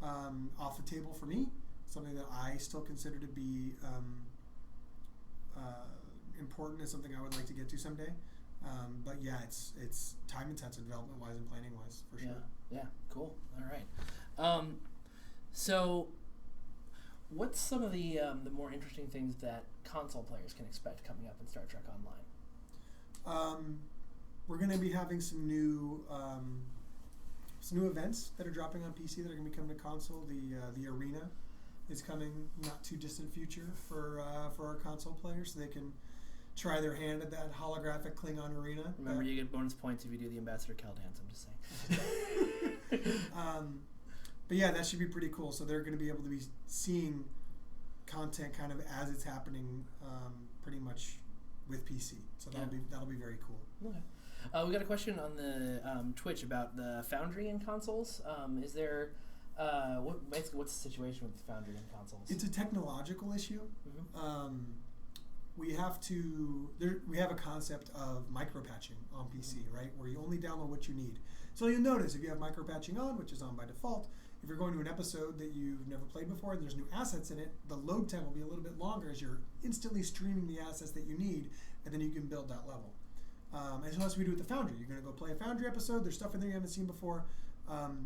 off the table for me. Something that I still consider to be important, and something I would like to get to someday. But yeah, it's time intensive development wise and planning wise for sure. Yeah, cool. All right. So what's some of the more interesting things that console players can expect coming up in Star Trek Online? We're going to be having some new events that are dropping on PC that are going to be coming to console. The arena is coming not too distant future for our console players, so they can try their hand at that holographic Klingon arena. Remember, you get bonus points if you do the Ambassador Kael dance. I'm just saying. But yeah, that should be pretty cool. So they're going to be able to be seeing content kind of as it's happening, pretty much with PC. So that'll be very cool. Okay. We got a question on the Twitch about the Foundry in consoles. Is there what's the situation with the Foundry in consoles? It's a technological issue. Mm-hmm. We have a concept of micro-patching on PC, right, where you only download what you need. So you'll notice if you have micro-patching on, which is on by default, if you're going to an episode that you've never played before and there's new assets in it, the load time will be a little bit longer as you're instantly streaming the assets that you need, and then you can build that level. And so that's what we do with the Foundry. You're going to go play a Foundry episode, there's stuff in there you haven't seen before,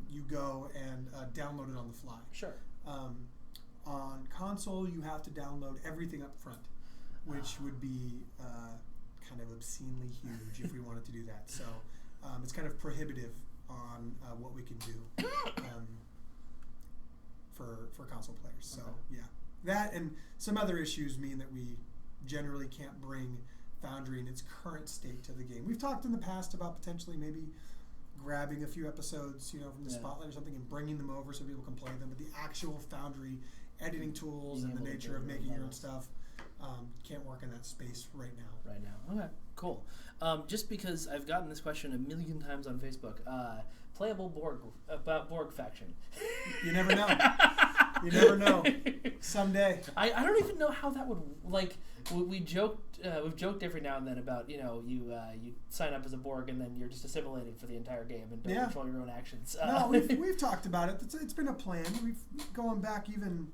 you go and download it on the fly. Sure. On console, you have to download everything up front, which would be kind of obscenely huge if we wanted to do that. So it's kind of prohibitive on what we can do for console players. So yeah, that and some other issues mean that we generally can't bring Foundry in its current state to the game. We've talked in the past about potentially maybe grabbing a few episodes, from the Spotlight or something and bringing them over so people can play them. But the actual Foundry editing tools and the nature of making your own stuff can't work in that space right now. Okay, cool. Just because I've gotten this question a million times on Facebook, playable Borg faction. You never know. You never know. Someday. I don't even know how that would we've joked every now and then about you sign up as a Borg and then you're just assimilated for the entire game and don't control your own actions. No, we've talked about it. It's been a plan. We've going back even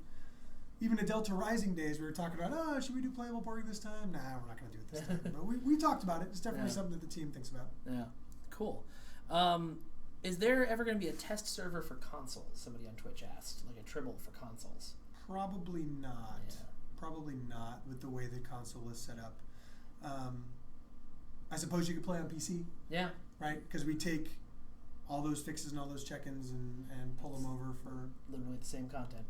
even the Delta Rising days, we were talking about, oh, should we do playable porting this time? Nah, we're not going to do it this time. But we talked about it. It's definitely something that the team thinks about. Yeah, cool. Is there ever going to be a test server for consoles? Somebody on Twitch asked, like a Tribble for consoles. Probably not. Yeah. Probably not with the way the console is set up. I suppose you could play on PC. Yeah. Right? Because we take all those fixes and all those check-ins and pull them over for... Literally the same content.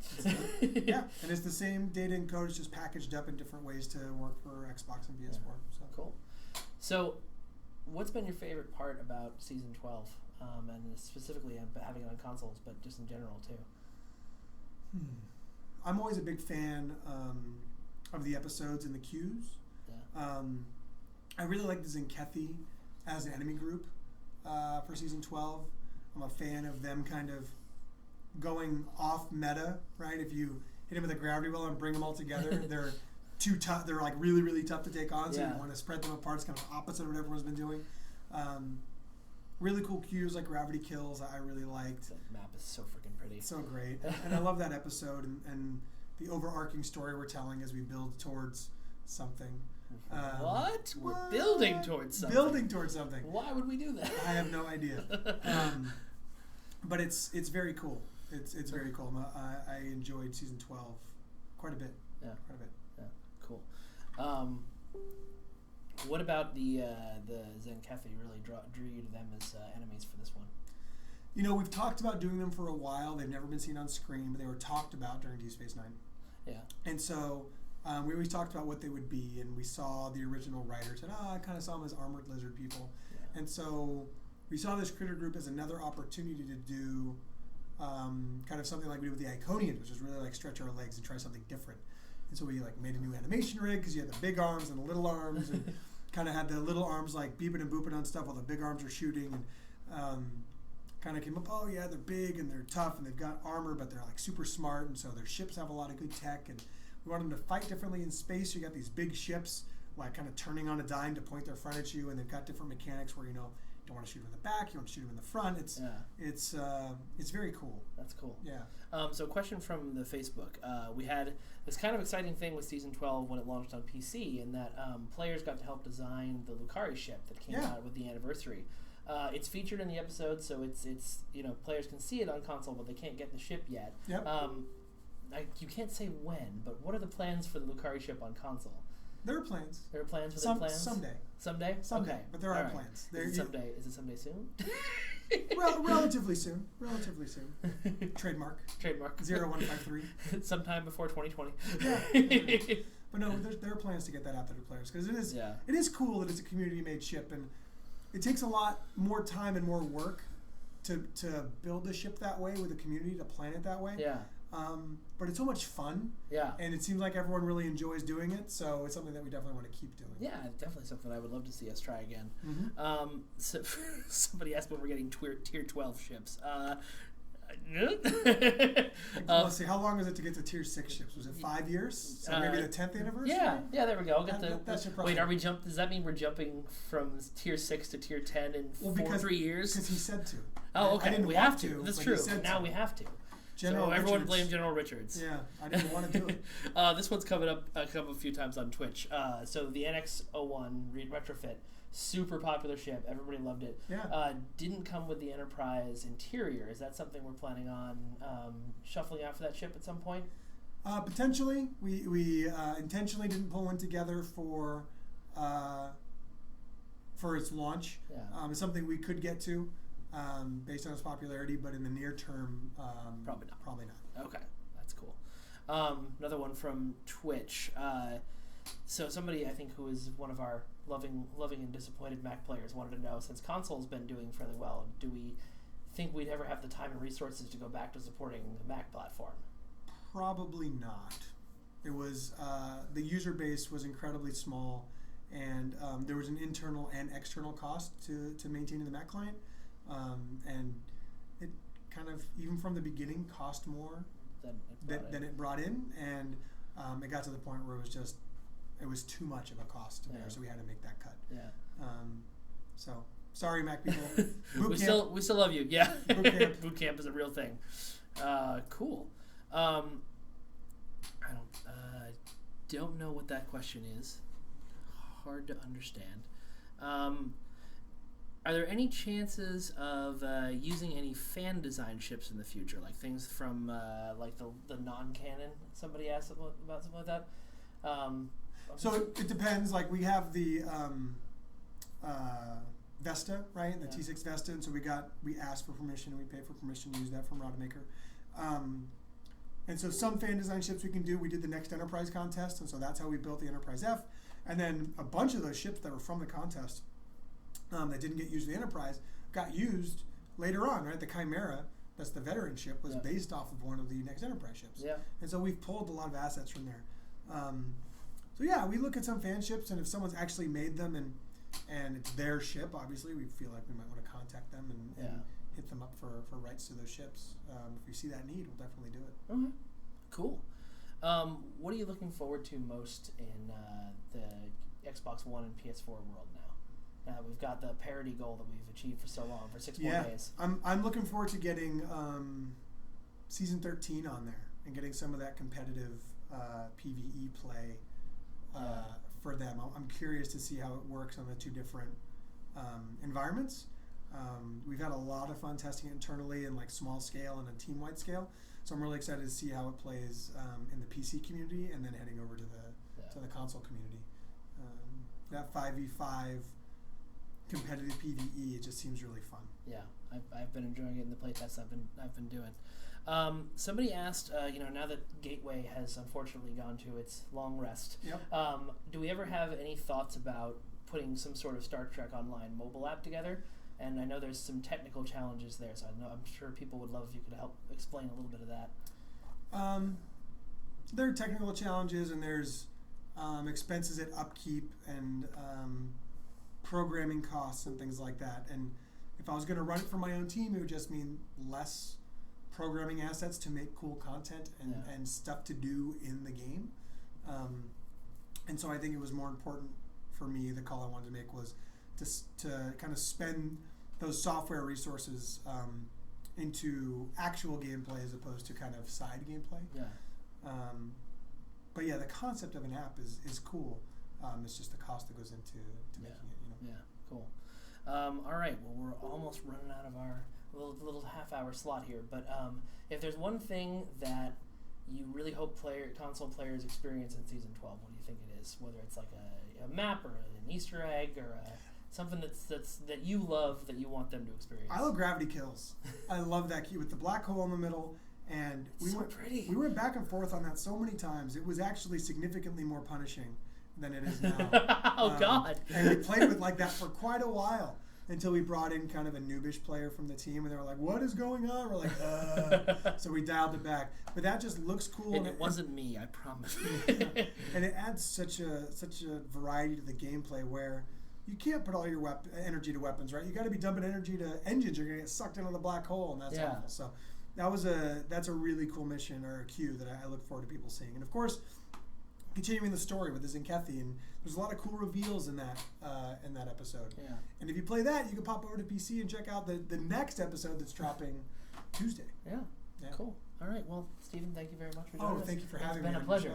Yeah, and it's the same data and code. It's just packaged up in different ways to work for Xbox and PS4. Yeah. So. Cool. So, what's been your favorite part about Season 12? And specifically having it on consoles, but just in general, too? I'm always a big fan of the episodes and the cues. Yeah. I really like the Zenkethi as an enemy group for Season 12. I'm a fan of them kind of going off meta, right? If you hit them with a gravity well and bring them all together, they're too tough. They're like really, really tough to take on, so you want to spread them apart. It's kind of opposite of what everyone's been doing. Really cool cues like gravity kills I really liked. That map is so freaking pretty. So great. And I love that episode and the overarching story we're telling as we build towards something. What? We're building towards something. Building towards something. Why would we do that? I have no idea. But it's very cool. It's very cool. I enjoyed Season 12 quite a bit. Yeah. Quite a bit. Yeah. Cool. What about the Zenkethi really drew you to them as enemies for this one? You know, we've talked about doing them for a while. They've never been seen on screen, but they were talked about during Deep Space Nine. Yeah. And so we always talked about what they would be, and we saw the original writer said, I kind of saw them as armored lizard people. Yeah. And so we saw this critter group as another opportunity to do kind of something like we did with the Iconians, which is really like stretch our legs and try something different. And so we like made a new animation rig because you had the big arms and the little arms, and kind of had the little arms like beeping and booping on stuff while the big arms are shooting, and kind of came up, oh yeah, they're big and they're tough and they've got armor, but they're like super smart, and so their ships have a lot of good tech, and we want them to fight differently in space. You got these big ships like kind of turning on a dime to point their front at you, and they've got different mechanics where, you know, you don't want to shoot them in the back, you want to shoot them in the front. It's very cool. That's cool. Yeah. So a question from the Facebook. We had this kind of exciting thing with Season 12 when it launched on PC, in that players got to help design the Lucari ship that came out with the anniversary. It's featured in the episode, so it's you know, players can see it on console, but they can't get the ship yet. Yep. You can't say when, but what are the plans for the Lucari ship on console? There are plans. There are plans within plans? Someday. Someday? Someday. Okay. But there are plans. Is it someday soon? Well, relatively soon. Relatively soon. Trademark. 0153. Sometime before 2020. Yeah. But no, there are plans to get that out there to players, because it is cool that it's a community-made ship, and it takes a lot more time and more work to build a ship that way with a community, to plan it that way. Yeah. But it's so much fun. Yeah. And it seems like everyone really enjoys doing it, so it's something that we definitely want to keep doing. Yeah, definitely something I would love to see us try again. Mm-hmm. So somebody asked when we're getting tier 12 ships. Let's see, how long is it to get to tier 6 ships? Was it 5 years? So maybe the 10th anniversary? Yeah, there we go. Wait, are we does that mean we're jumping from tier 6 to tier 10 in 3 years? Because he said to. Oh, okay. I didn't we want have to. That's true. Now we have to. So everyone blame General Richards. Yeah, I didn't want to do it. This one's come up a few times on Twitch. So the NX-01 retrofit, super popular ship. Everybody loved it. Yeah. Didn't come with the Enterprise interior. Is that something we're planning on shuffling out for that ship at some point? Potentially. We intentionally didn't pull one together for its launch. Yeah. It's something we could get to. Based on its popularity, but in the near term, probably not. Okay, that's cool. Another one from Twitch. So somebody, I think, who is one of our loving and disappointed Mac players, wanted to know, since console's been doing fairly well, do we think we'd ever have the time and resources to go back to supporting the Mac platform? Probably not. It was the user base was incredibly small, and there was an internal and external cost to maintaining the Mac client. And it kind of, even from the beginning, cost more than it brought in, and it got to the point where it was too much of a cost to bear, so we had to make that cut. Yeah. So sorry, Mac people. We still love you. Yeah. Boot camp. Boot camp is a real thing. Cool. I don't know what that question is. Hard to understand. Are there any chances of using any fan design ships in the future, like things from like the non-canon? Somebody asked about something like that. So it depends. Like we have the Vesta, right? The T6 Vesta, and so we asked for permission and we paid for permission to use that from Rodemaker. And so some fan design ships we can do. We did the Next Enterprise contest, and so that's how we built the Enterprise F. And then a bunch of those ships that were from the contest that didn't get used in the Enterprise got used later on, right? The Chimera, that's the veteran ship, was based off of one of the Next Enterprise ships. Yeah. And so we've pulled a lot of assets from there. So yeah, we look at some fan ships, and if someone's actually made them and it's their ship, obviously we feel like we might want to contact them and hit them up for rights to those ships. If we see that need, we'll definitely do it. Okay, cool. What are you looking forward to most in the Xbox One and PS4 world now? We've got the parity goal that we've achieved for so long, for 6 more days. I'm looking forward to getting Season 13 on there and getting some of that competitive PvE play for them. I'm curious to see how it works on the two different environments. We've had a lot of fun testing it internally in like small scale and a team-wide scale. So I'm really excited to see how it plays in the PC community and then heading over to the console community. That 5v5 competitive PvE, it just seems really fun. Yeah, I've been enjoying it in the playtests I've been doing. Somebody asked, now that Gateway has unfortunately gone to its long rest, do we ever have any thoughts about putting some sort of Star Trek Online mobile app together? And I know there's some technical challenges there, so I'm sure people would love if you could help explain a little bit of that. There are technical challenges, and there's expenses at upkeep and programming costs and things like that. And if I was going to run it for my own team, it would just mean less programming assets to make cool content and stuff to do in the game. And so I think it was more important for me, the call I wanted to make was to kind of spend those software resources into actual gameplay as opposed to kind of side gameplay. But yeah, the concept of an app is cool. It's just the cost that goes into making it. Yeah, cool. All right, well, we're almost running out of our little half-hour slot here, but if there's one thing that you really hope console players experience in Season 12, what do you think it is? Whether it's like a map or an Easter egg or something that you love that you want them to experience. I love gravity kills. I love that key with the black hole in the middle, and we went back and forth on that so many times. It was actually significantly more punishing than it is now. God! And we played with like that for quite a while until we brought in kind of a noobish player from the team, and they were like, "What is going on?" We're like, So we dialed it back. But that just looks cool. And it wasn't me, I promise. And it adds such a variety to the gameplay where you can't put all your energy to weapons, right? You got to be dumping energy to engines. You're gonna get sucked into the black hole, and that's awful. So that's a really cool mission or a cue that I look forward to people seeing. And of course, continuing the story with the Zinkethi, and there's a lot of cool reveals in that episode. Yeah. And if you play that, you can pop over to PC and check out the next episode that's dropping Tuesday. Yeah. Cool. All right. Well, Stephen, thank you very much for joining us. Thank you for having me. It's been a pleasure.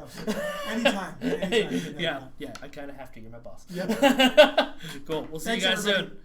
Anytime. Yeah. I kind of have to. You're my boss. Yep. Cool. We'll see you guys soon.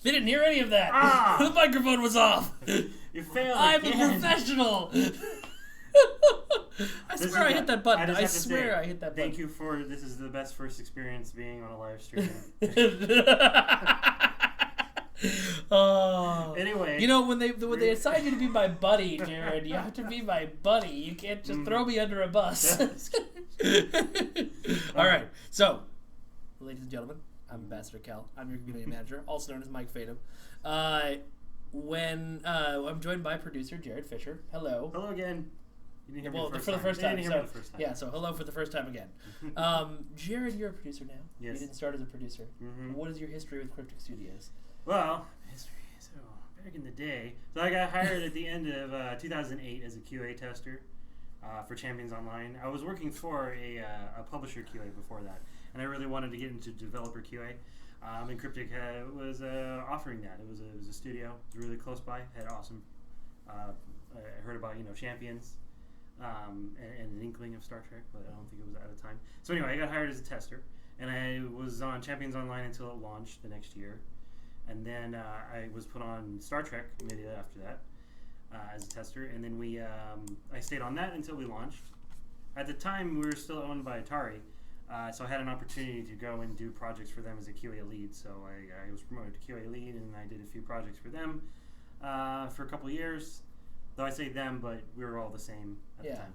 They didn't hear any of that. The microphone was off. You failed I'm again. a professional. I swear I hit that button. I swear I hit that button. Thank you for this is the best first experience being on a live stream. Anyway, you know when they assign you to be my buddy, Jarrod, you have to be my buddy. You can't just throw me under a bus. All right, so ladies and gentlemen, I'm Ambassador Kael. I'm your community manager, also known as Mike Fatum. I'm joined by producer Jarrod Fisher. Hello. Hello again. You didn't hear me well, the for the first first time. time. Yeah, so hello for the first time again. Jarrod, you're a producer now. Yes. You didn't start as a producer. Mm-hmm. What is your history with Cryptic Studios? Well, history. So back in the day, so I got hired at the end of 2008 as a QA tester for Champions Online. I was working for a publisher QA before that, and I really wanted to get into developer QA. And Cryptic was offering that. It was a studio. It was really close by. Had awesome. I heard about Champions. And an inkling of Star Trek, but I don't think it was at a time. So anyway, I got hired as a tester, and I was on Champions Online until it launched the next year, and then I was put on Star Trek immediately after that as a tester, and then I stayed on that until we launched. At the time, we were still owned by Atari, so I had an opportunity to go and do projects for them as a QA lead. So I was promoted to QA lead, and I did a few projects for them for a couple of years. Though I say them, but we were all the same at the time.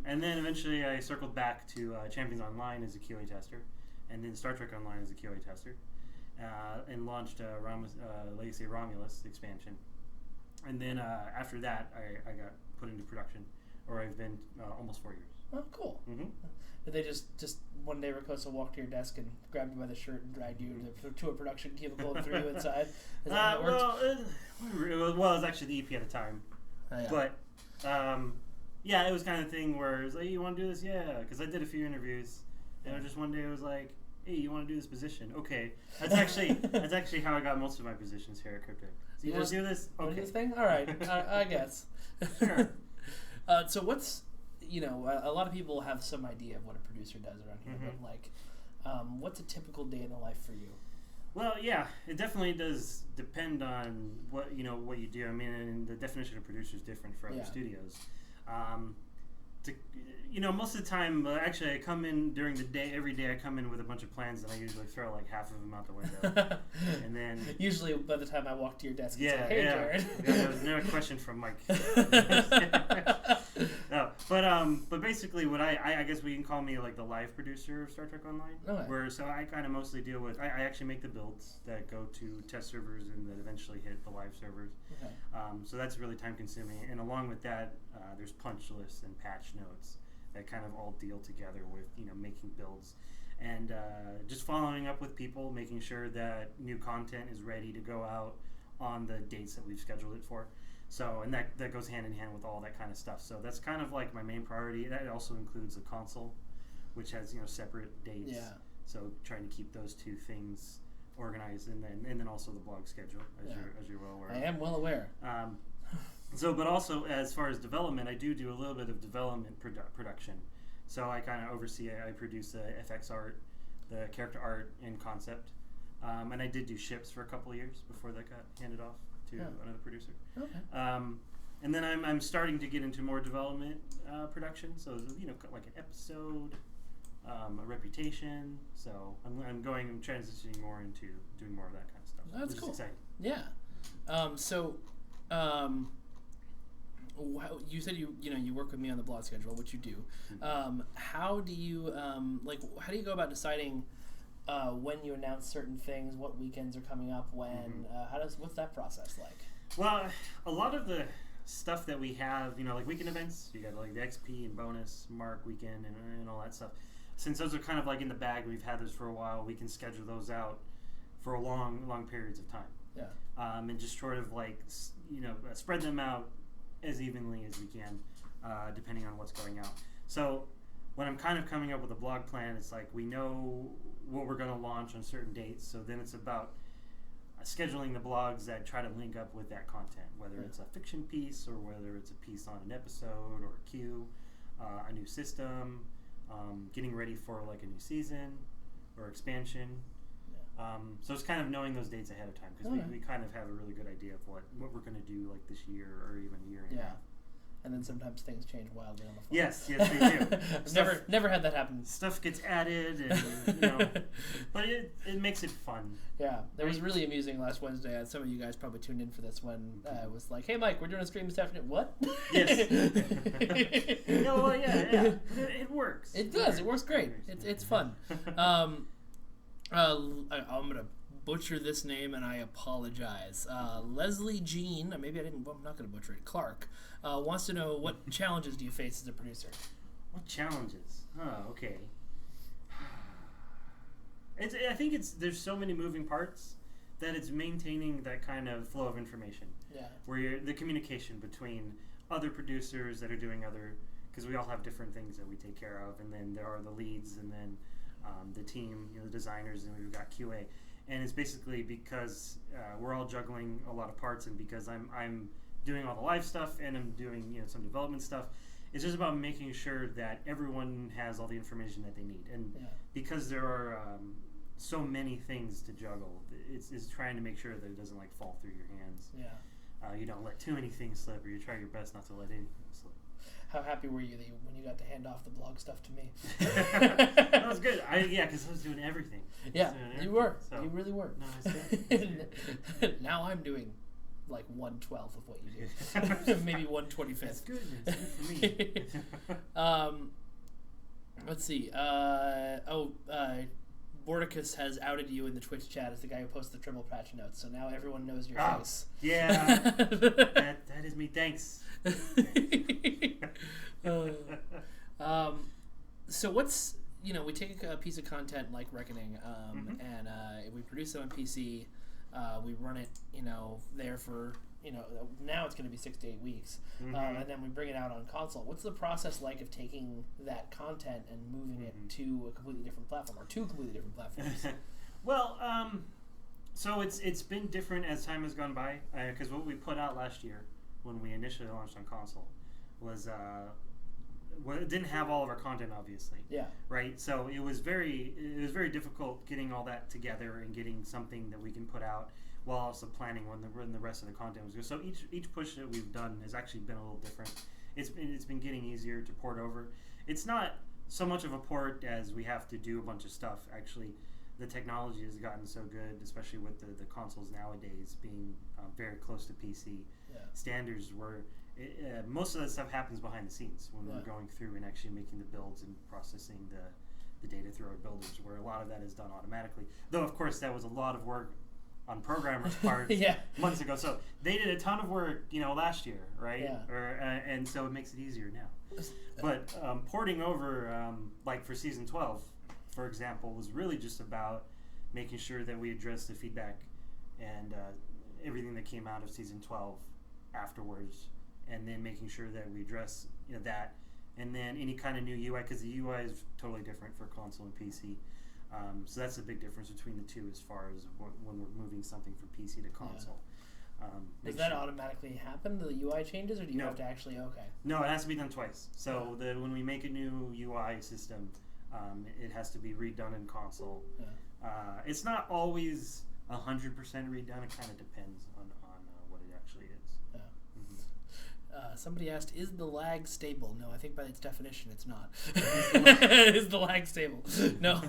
And then eventually I circled back to Champions Online as a QA tester, and then Star Trek Online as a QA tester, and launched Legacy Romulus expansion. And then after that, I got put into production, or I've been almost 4 years. Oh, cool. Mm-hmm. Did they just one day Ricossa walked to your desk and grabbed you by the shirt and dragged you to a production cubicle and threw you inside? Is that how it worked? Well, it was actually the EP at the time. Oh, yeah. But, it was kind of the thing where it was like, hey, you want to do this? Yeah, because I did a few interviews. And just one day it was like, hey, you want to do this position? Okay. That's actually how I got most of my positions here at Cryptic. So you want to do this? Okay. Do this thing? All right, I guess. Sure. So what's, a lot of people have some idea of what a producer does around here, but what's a typical day in the life for you? Well, yeah, it definitely does depend on what you do. I mean, and the definition of producer is different for other studios. Most of the time, actually, I come in during the day. Every day, I come in with a bunch of plans, and I usually throw like half of them out the window. And then usually, by the time I walk to your desk, it's like, hey, Jarrod. That was another question from Mike. No, but basically, what I guess we can call me like the live producer of Star Trek Online. Okay. Where so I kind of mostly deal with I actually make the builds that go to test servers and that eventually hit the live servers. Okay. So that's really time consuming, and along with that, there's punch lists and patch notes that kind of all deal together with making builds, and just following up with people, making sure that new content is ready to go out on the dates that we've scheduled it for. So, and that goes hand in hand with all that kind of stuff. So that's kind of like my main priority. That also includes the console, which has separate dates. Yeah. So trying to keep those two things organized, and then also the blog schedule, as you're well aware. I am well aware. But also as far as development, I do a little bit of development production. So I kind of oversee. I produce the FX art, the character art, and concept. And I did do ships for a couple of years before that got handed off to another producer. Okay. And then I'm starting to get into more development production. So like an episode, a reputation. So I'm transitioning more into doing more of that kind of stuff. That's cool. Exciting. Yeah. You said you work with me on the blog schedule, which you do. Mm-hmm. How do you how do you go about deciding when you announce certain things, what weekends are coming up, when? What's that process like? Well, a lot of the stuff that we have, like weekend events, you got like the XP and bonus, Mark weekend, and all that stuff. Since those are kind of like in the bag, we've had those for a while. We can schedule those out for a long periods of time. Yeah. And just sort of like spread them out as evenly as we can, depending on what's going out. So when I'm kind of coming up with a blog plan, it's like we know what we're going to launch on certain dates. So then it's about scheduling the blogs that try to link up with that content, whether it's a fiction piece or whether it's a piece on an episode or a queue, a new system, getting ready for like a new season or expansion. So it's kind of knowing those dates ahead of time because we kind of have a really good idea of what we're going to do like this year or even a year and a half. And then sometimes things change wildly on the fly. Yes, they do. never had that happen. Stuff gets added, and but it makes it fun. Yeah, that was really amusing last Wednesday. Some of you guys probably tuned in for this when it was like, "Hey, Mike, we're doing a stream this afternoon." What? Yes. It works. It does. It works great. It's fun. I'm gonna butcher this name, and I apologize. Leslie Jean, I'm not going to butcher it. Clark wants to know, what challenges do you face as a producer? What challenges? Oh, okay. I think there's so many moving parts that it's maintaining that kind of flow of information. Yeah. Where the communication between other producers that are doing because we all have different things that we take care of, and then there are the leads, and then the team, the designers, and we've got QA. And it's basically because we're all juggling a lot of parts, and because I'm doing all the live stuff and I'm doing some development stuff. It's just about making sure that everyone has all the information that they need, and because there are so many things to juggle, it's trying to make sure that it doesn't fall through your hands. Yeah. You don't let too many things slip, or you try your best not to let anything slip. How happy were you when you got to hand off the blog stuff to me? That was good. Because I was doing everything. You were. So. You really were. No, it's good. Now I'm doing 1/12 of what you do. Maybe 1/25. That's good. It's good for me. Let's see. Bordicus has outed you in the Twitch chat as the guy who posts the triple patch notes, so now everyone knows your face. Yeah. that is me. Thanks. So what's we take a piece of content like Reckoning, and we produce it on PC. We run it there for now it's going to be 6 to 8 weeks, and then we bring it out on console. What's the process like of taking that content and moving it to a completely different platform, or two completely different platforms? Well, so it's been different as time has gone by, because what we put out last year when we initially launched on console was it didn't have all of our content, obviously. Yeah. Right. So it was very difficult getting all that together and getting something that we can put out while also planning when the rest of the content was good. So each push that we've done has actually been a little different. It's been getting easier to port over. It's not so much of a port as we have to do a bunch of stuff. Actually, the technology has gotten so good, especially with the consoles nowadays being very close to PC standards, where most of that stuff happens behind the scenes when we're going through and actually making the builds and processing the data through our builders, where a lot of that is done automatically. Though, of course, that was a lot of work on programmers' part months ago. So they did a ton of work, last year, right? Yeah. And so it makes it easier now. But porting over, for season 12, for example, was really just about making sure that we addressed the feedback and everything that came out of season 12 afterwards, and then making sure that we address that, and then any kind of new UI, because the UI is totally different for console and PC. So that's a big difference between the two as far as when we're moving something from PC to console. Does that automatically happen, the UI changes, or do you have to actually, No, it has to be done twice. So when we make a new UI system, it has to be redone in console. Yeah. It's not always 100% redone. It kind of depends on what it actually is. Yeah. Somebody asked, is the lag stable? No, I think by its definition it's not. Is the lag stable? No.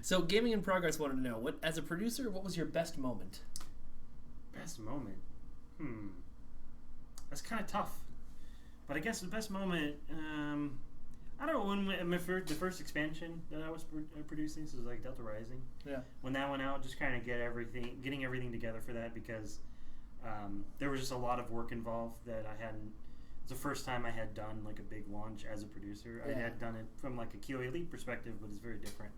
So Gaming in Progress wanted to know, as a producer, what was your best moment? Best moment? That's kind of tough. But I guess the best moment, I don't know, when the first expansion that I was producing, so it was Delta Rising. Yeah. When that went out, just kind of getting everything together for that, because there was just a lot of work involved that I hadn't. It's the first time I had done a big launch as a producer. Yeah. I had done it from a QA lead perspective, but it's very different.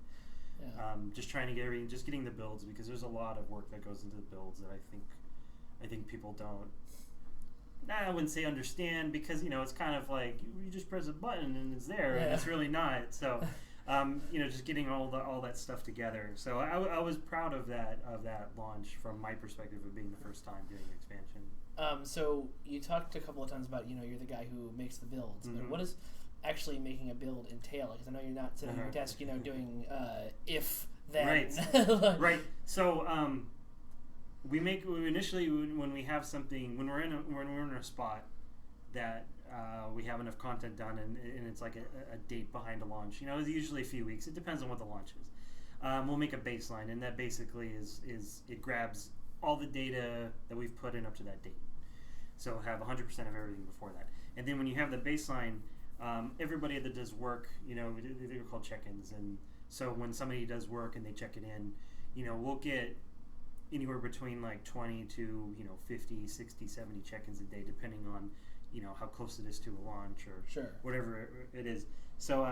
Yeah. Just trying to get everything, just getting the builds, because there's a lot of work that goes into the builds that I think people don't. I wouldn't say understand, because it's kind of you just press a button and it's there, and it's really not. So, just getting all that stuff together. So I was proud of that launch from my perspective of being the first time doing the expansion. So you talked a couple of times about you're the guy who makes the builds, but what does actually making a build entail? Because I know you're not sitting at your desk doing if then. Right. Right. So we initially when we have something when we're in a spot that we have enough content done and it's like a date behind a launch. It's usually a few weeks. It depends on what the launch is. We'll make a baseline, and that basically is it grabs all the data that we've put in up to that date. So have 100% of everything before that. And then when you have the baseline, everybody that does work, they're called check-ins. And so when somebody does work and they check it in, we'll get anywhere between like 20 to 50, 60, 70 check-ins a day, depending on how close it is to a launch or whatever it is. So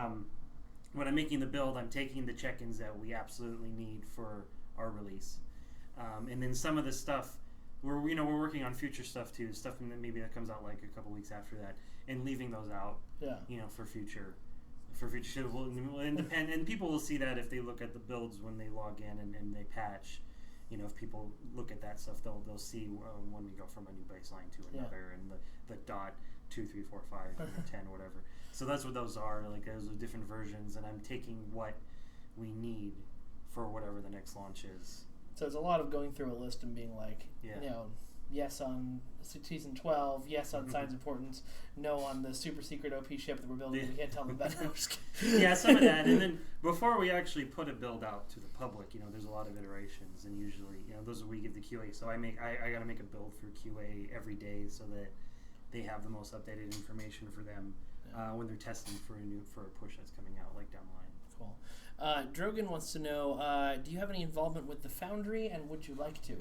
when I'm making the build, I'm taking the check-ins that we absolutely need for our release, and then some of the stuff we're working on future stuff too, stuff that maybe that comes out like a couple weeks after that, and leaving those out, for future. And people will see that if they look at the builds when they log in and they patch. If people look at that stuff, they'll see when we go from a new baseline to another, and the dot 2, 3, 4, 5, 10, whatever. So that's what those are. Like those are different versions, and I'm taking what we need for whatever the next launch is. So it's a lot of going through a list and being like, yes on season 12, yes on Signs Importance, no on the super secret OP ship that we're building. We can't tell them about it. Yeah, some of that. And then before we actually put a build out to the public, there's a lot of iterations, and usually, those are we give the QA. So I got to make a build for QA every day so that they have the most updated information for them when they're testing for a push that's coming out like down the line. Cool. Drogan wants to know, do you have any involvement with the Foundry, and would you like to?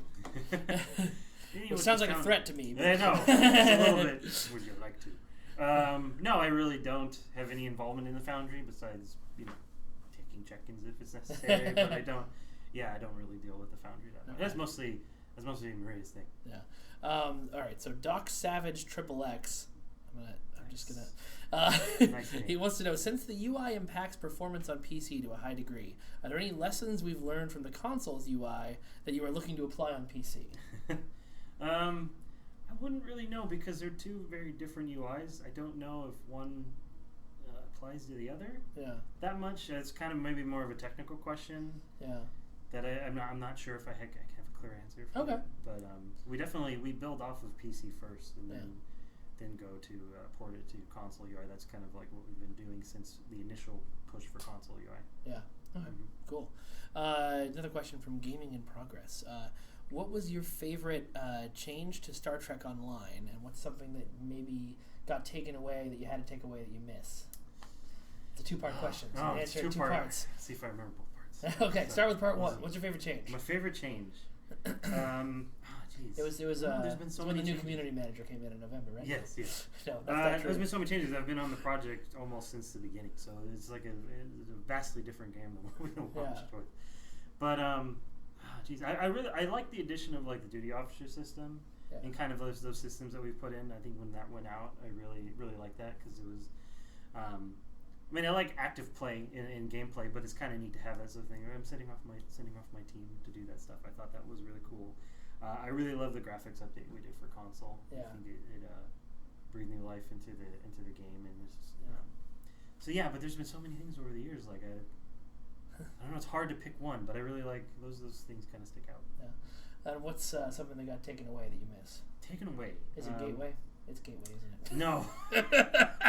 Which sounds like a threat to me. I know. It's a little bit. Would you like to? No, I really don't have any involvement in the Foundry besides, taking check-ins if it's necessary. But I don't really deal with the Foundry that much. That's mostly Maria's thing. Yeah. All right. So Doc Savage XXX. I'm just gonna. Nice he wants to know, since the UI impacts performance on PC to a high degree, are there any lessons we've learned from the console's UI that you are looking to apply on PC? I wouldn't really know because they're two very different UIs. I don't know if one applies to the other. That much. It's kind of maybe more of a technical question. That I'm not sure if I can have a clear answer for. Okay. But we build off of PC first and then go to port it to console UI. That's kind of like what we've been doing since the initial push for console UI. Yeah. Okay. Cool. Another question from Gaming in Progress. What was your favorite change to Star Trek Online, and what's something that maybe got taken away that you had to take away that you miss? It's a two-part question. So answer in two parts. See if I remember both parts. Okay, start with part one. What's your favorite change? My favorite change. It was there's been so when many the new changes. community manager came in November, right? Yes. No, that's there's been so many changes. I've been on the project almost since the beginning, so it's like a vastly different game than what we launched with. But I like the addition of like the duty officer system and kind of those systems that we've put in. I think when that went out, I really liked that because it was. I like active play in gameplay, but it's kind of neat to have that sort of thing. I'm sending off my team to do that stuff. I thought that was really cool. I really love the graphics update we did for console. I think it breathed new life into the game, and it's just, but there's been so many things over the years. Like I don't know, it's hard to pick one, but I really like those things kind of stick out. Yeah. And what's something that got taken away that you miss? Taken away? Is it Gateway? It's Gateway, isn't it? No.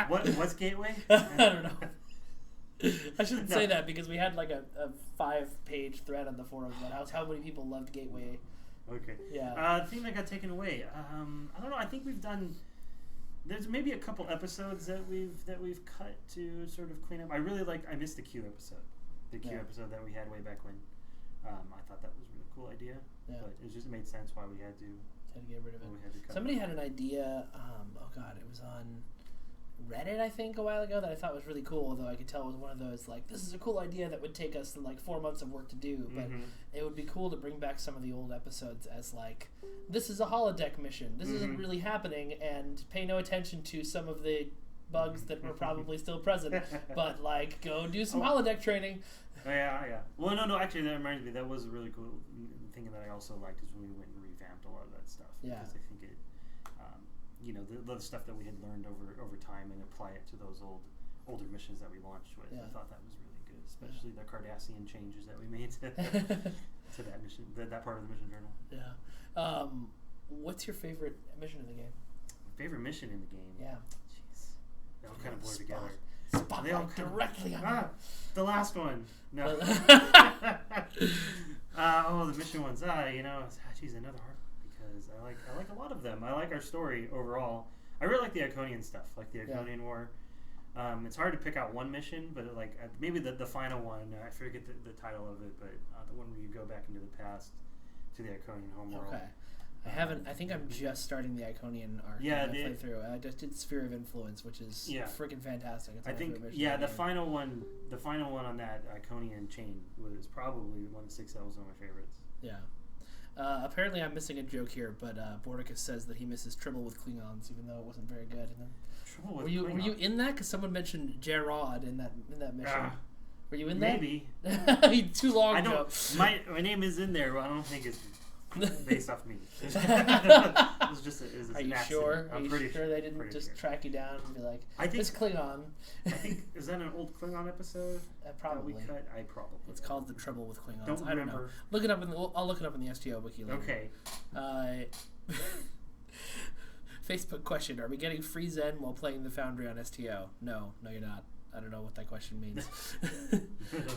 What's Gateway? I don't know. I shouldn't say that because we had like a 5-page thread on the forums about how many people loved Gateway. Okay. Yeah. The thing that got taken away. I don't know. I think we've done. There's maybe a couple episodes that we've cut to sort of clean up. I missed the Q episode. The Q episode that we had way back when. I thought that was a really cool idea. Yeah. But it just made sense why we had to get rid of it. We had to cut Somebody had an idea. It was on Reddit, I think, a while ago that I thought was really cool. Although I could tell it was one of those like, this is a cool idea that would take us like 4 months of work to do. But it would be cool to bring back some of the old episodes as like, this is a holodeck mission. This isn't really happening, and pay no attention to some of the bugs that were probably still present. But like, go do some holodeck training. Yeah. Well, no. Actually, that reminds me. That was a really cool thing that I also liked is when we went and revamped a lot of that stuff. Yeah. Because I think it, the stuff that we had learned over time and apply it to those older missions that we launched with. I thought that was really good. especially the Cardassian changes that we made to that mission, that part of the mission journal. Yeah. What's your favorite mission in the game? Favorite mission in the game? Yeah. Jeez. They all kind of blur together. Spotlight directly on the last one. No. The mission ones. Geez, another hard one because I like a lot of them. I like our story overall. I really like the Iconian stuff, like the Iconian War. It's hard to pick out one mission, but maybe the final one. I forget the title of it, but the one where you go back into the past to the Iconian homeworld. Okay. I haven't. I think I'm just starting the Iconian arc. Yeah, through. I just did Sphere of Influence, which is freaking fantastic. It's I think the final one on that Iconian chain was probably one of the 6 that was one of my favorites. Yeah. Apparently, I'm missing a joke here, but Bordicus says that he misses Tribble with Klingons, even though it wasn't very good. And then, were you in that? Because someone mentioned Jarrod in that mission. Were you in that? Maybe. Too long ago. My name is in there, but I don't think it's based off me. It was just Are you sure? Are you sure they didn't just track you down and be like, this Klingon? I think, is that an old Klingon episode? Probably. That we cut? Probably. It's called The Trouble with Klingons. Don't remember. I don't know. Look it up I'll look it up in the STO wiki later. Okay. Facebook question: are we getting free Zen while playing the Foundry on STO? No, you're not. I don't know what that question means.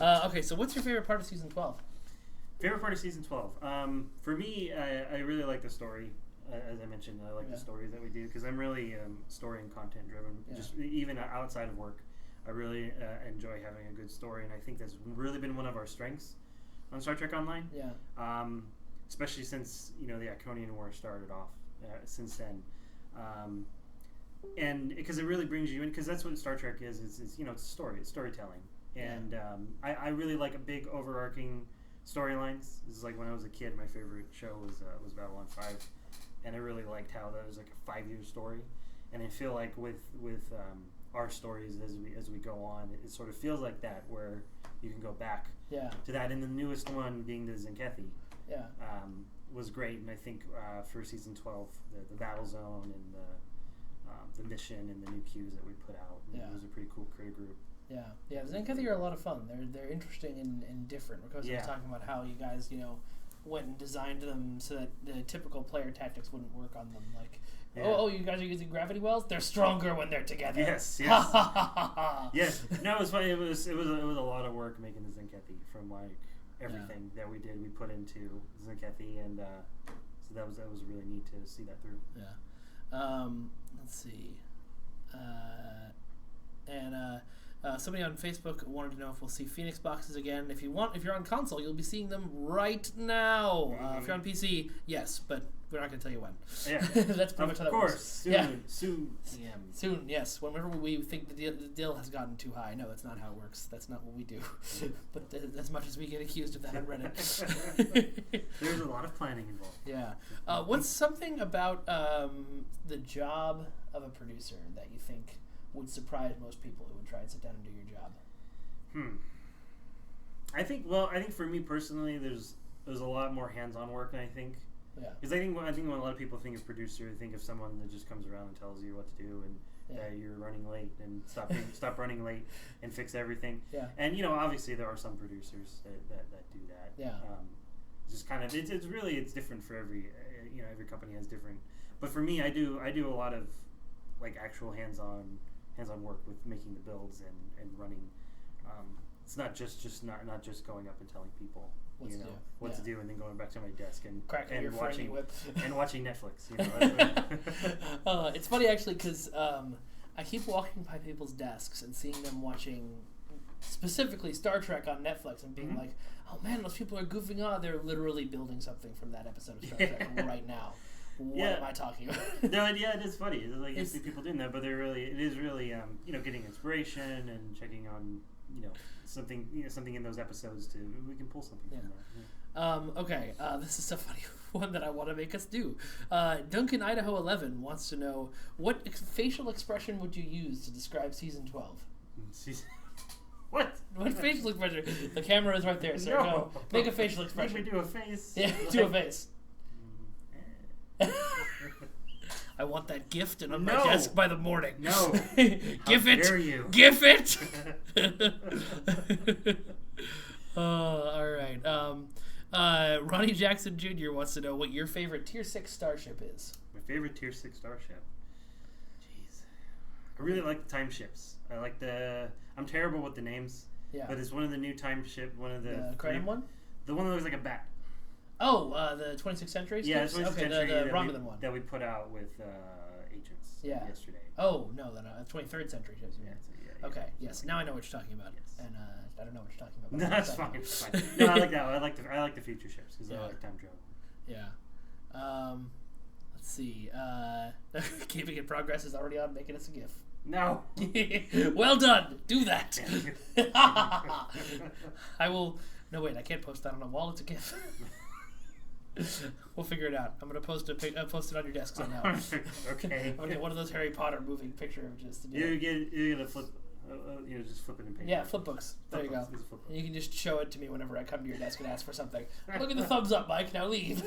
Okay, so what's your favorite part of Season 12? Favorite part of Season 12? For me, I really like the story. As I mentioned, I like the stories that we do because I'm really story and content driven. Yeah. Just even outside of work, I really enjoy having a good story, and I think that's really been one of our strengths on Star Trek Online. Yeah. Especially since the Iconian War started off. Since then. And because it really brings you in, because that's what Star Trek is it's a story, it's storytelling, and I really like a big overarching storylines. This is like when I was a kid, my favorite show was Babylon 5, and I really liked how that was like a 5-year story, and I feel like with our stories as we go on, it sort of feels like that, where you can go back to that, and the newest one being the Zenkethi. Was great, and I think for Season 12, the battle zone and the mission and the new cues that we put out, it was a pretty cool creative group. Yeah, the Zenkethi are a lot of fun. They're interesting and different. Because I was talking about how you guys, went and designed them so that the typical player tactics wouldn't work on them. Like, you guys are using gravity wells? They're stronger when they're together. Yes. Yes. No, it was funny. It was a lot of work making the Zenkethi from like everything that we did. We put into Zenkethi, and so that was really neat to see that through. Yeah. Let's see. Somebody on Facebook wanted to know if we'll see Phoenix boxes again. If you're on console, you'll be seeing them right now. If you're on PC, yes, but we're not going to tell you when. Yeah, that's pretty much how that works. Soon. Soon. Yes. Whenever we think the deal has gotten too high. No, that's not how it works. That's not what we do. But as much as we get accused of that on Reddit, there's a lot of planning involved. Yeah. What's something about the job of a producer that you think would surprise most people who would try and sit down and do your job? I think for me personally, there's a lot more hands-on work than I think. Yeah. Because I think when a lot of people think of producer, they think of someone that just comes around and tells you what to do and that you're running late and stop running late and fix everything. Yeah. And obviously there are some producers that do that. Yeah. Just kind of it's different for every company has different. But for me, I do a lot of like actual hands-on work with making the builds and running. It's not just going up and telling people what to do and then going back to my desk and watching Netflix. It's funny actually because I keep walking by people's desks and seeing them watching specifically Star Trek on Netflix and being like, oh man, those people are goofing on. They're literally building something from that episode of Star Trek right now. What am I talking about? No, it is funny. It's like you see people doing that, but it is really getting inspiration and checking on something in those episodes we can pull something from that. Okay, this is a funny one that I want to make us do. Duncan Idaho 11 wants to know what facial expression would you use to describe Season 12? What? What facial expression? The camera is right there, sir. No. Go. Make a facial expression. Make me do a face. Yeah, do a face. I want that gift and on No. my desk by the morning. No. Give How it. dare you. Give it. All right. Ronnie Jackson Jr. wants to know what your favorite Tier 6 starship is. My favorite Tier 6 starship. Jeez. I really like the time ships. I like the... I'm terrible with the names. Yeah. But it's one of the new time ship, one of the... Kratom one? The one that looks like a bat. Oh, the 26th century? Yeah, skips? 26th century. The Romulan one. That we put out with agents yesterday. Oh, no, the 23rd century ships. Yeah, okay, yes. Now I know what you're talking about. Yes. And I don't know what you're talking about. No, that's fine. It's fine. No, I like that one. I like the future ships because I like time travel. Yeah. Let's see. Keeping in Progress is already on making us a GIF. No. Well done. Do that. I will. No, wait. I can't post that on a wall. It's a GIF. We'll figure it out. I'm gonna post it on your desk somehow. Okay. I'm gonna get one of those Harry Potter moving picture images to do. You're gonna flip. Just flip it in paper. Yeah, flip books. There you go. And you can just show it to me whenever I come to your desk and ask for something. Look at the thumbs up, Mike. Now leave.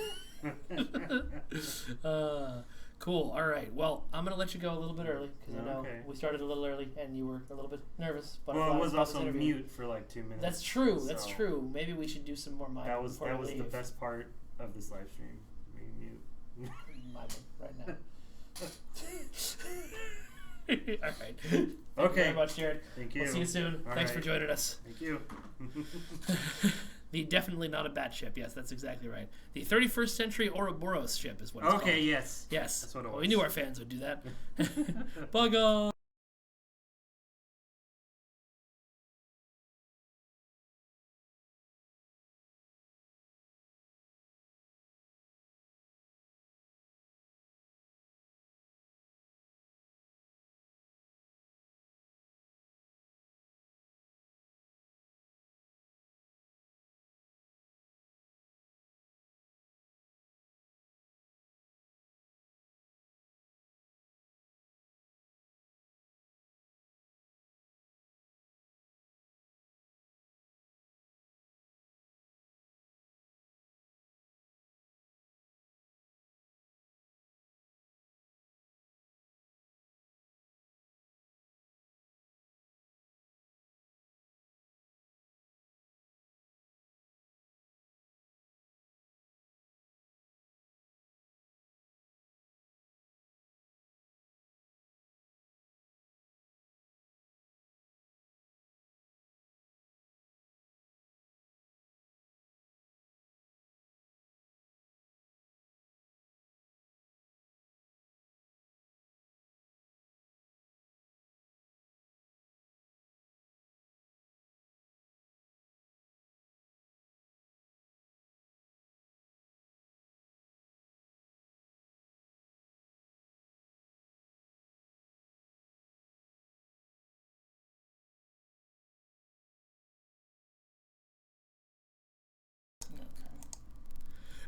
Cool. All right. Well, I'm gonna let you go a little bit early because I know we started a little early and you were a little bit nervous. Well, I was also mute for like 2 minutes. That's true. So that's true. Maybe we should do some more miming. That was the best part of this live stream. Being mute. Miming right now. All right. Thank you very much, Jarrod. Thank you. We'll see you soon. Thanks for joining us. Thank you. The definitely not a bat ship. Yes, that's exactly right. The 31st century Ouroboros ship is what it's called. Okay, yes. Yes. That's what it was. Well, we knew our fans would do that. Bye, guys.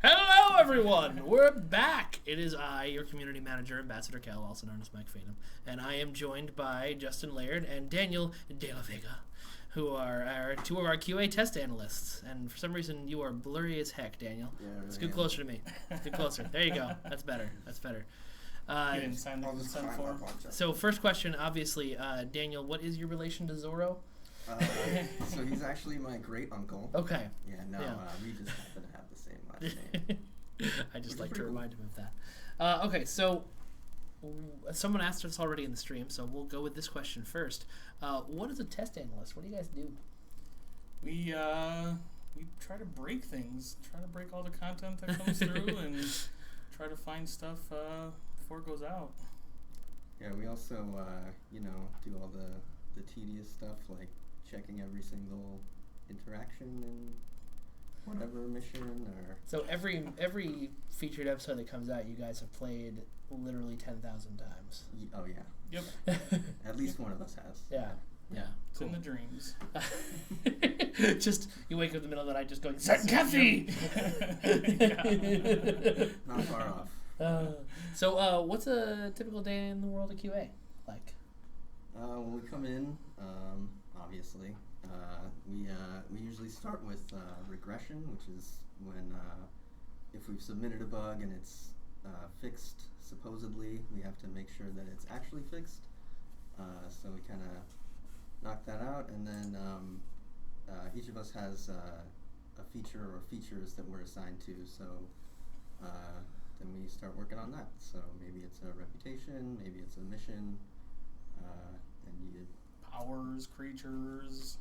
Hello, everyone. We're back. It is I, your community manager, Ambassador Kael, also known as Mike Phantom, and I am joined by Justin Laird and Daniel de la Vega, who are two of our QA test analysts. And for some reason, you are blurry as heck, Daniel. Yeah, Scoot closer to me. Scoot closer. There you go. That's better. That's better. You didn't sign the consent form. So first question, obviously, Daniel, what is your relation to Zorro? So he's actually my great uncle. Okay. Yeah, no, Yeah. We just happen to have the same last name. I just like to remind him of that. Okay, so someone asked us already in the stream, so we'll go with this question first. What is a test analyst? What do you guys do? We try to break things, try to break all the content that comes through, and try to find stuff before it goes out. Yeah, we also do all the tedious stuff like checking every single interaction and whatever mission or. So every featured episode that comes out, you guys have played literally 10,000 times. Oh yeah. Yep. At least one of us has. Yeah. Yeah. It's Cool. in the dreams. Just you wake up in the middle of the night just going Kathy. Not far off. So what's a typical day in the world of QA like? When we come in, obviously, we usually start with regression, which is when if we've submitted a bug and it's fixed supposedly we have to make sure that it's actually fixed. So we kind of knocked that out, and then each of us has a feature or features that we're assigned to. So then we start working on that. So maybe it's a reputation, maybe it's a mission, and you Powers, creatures,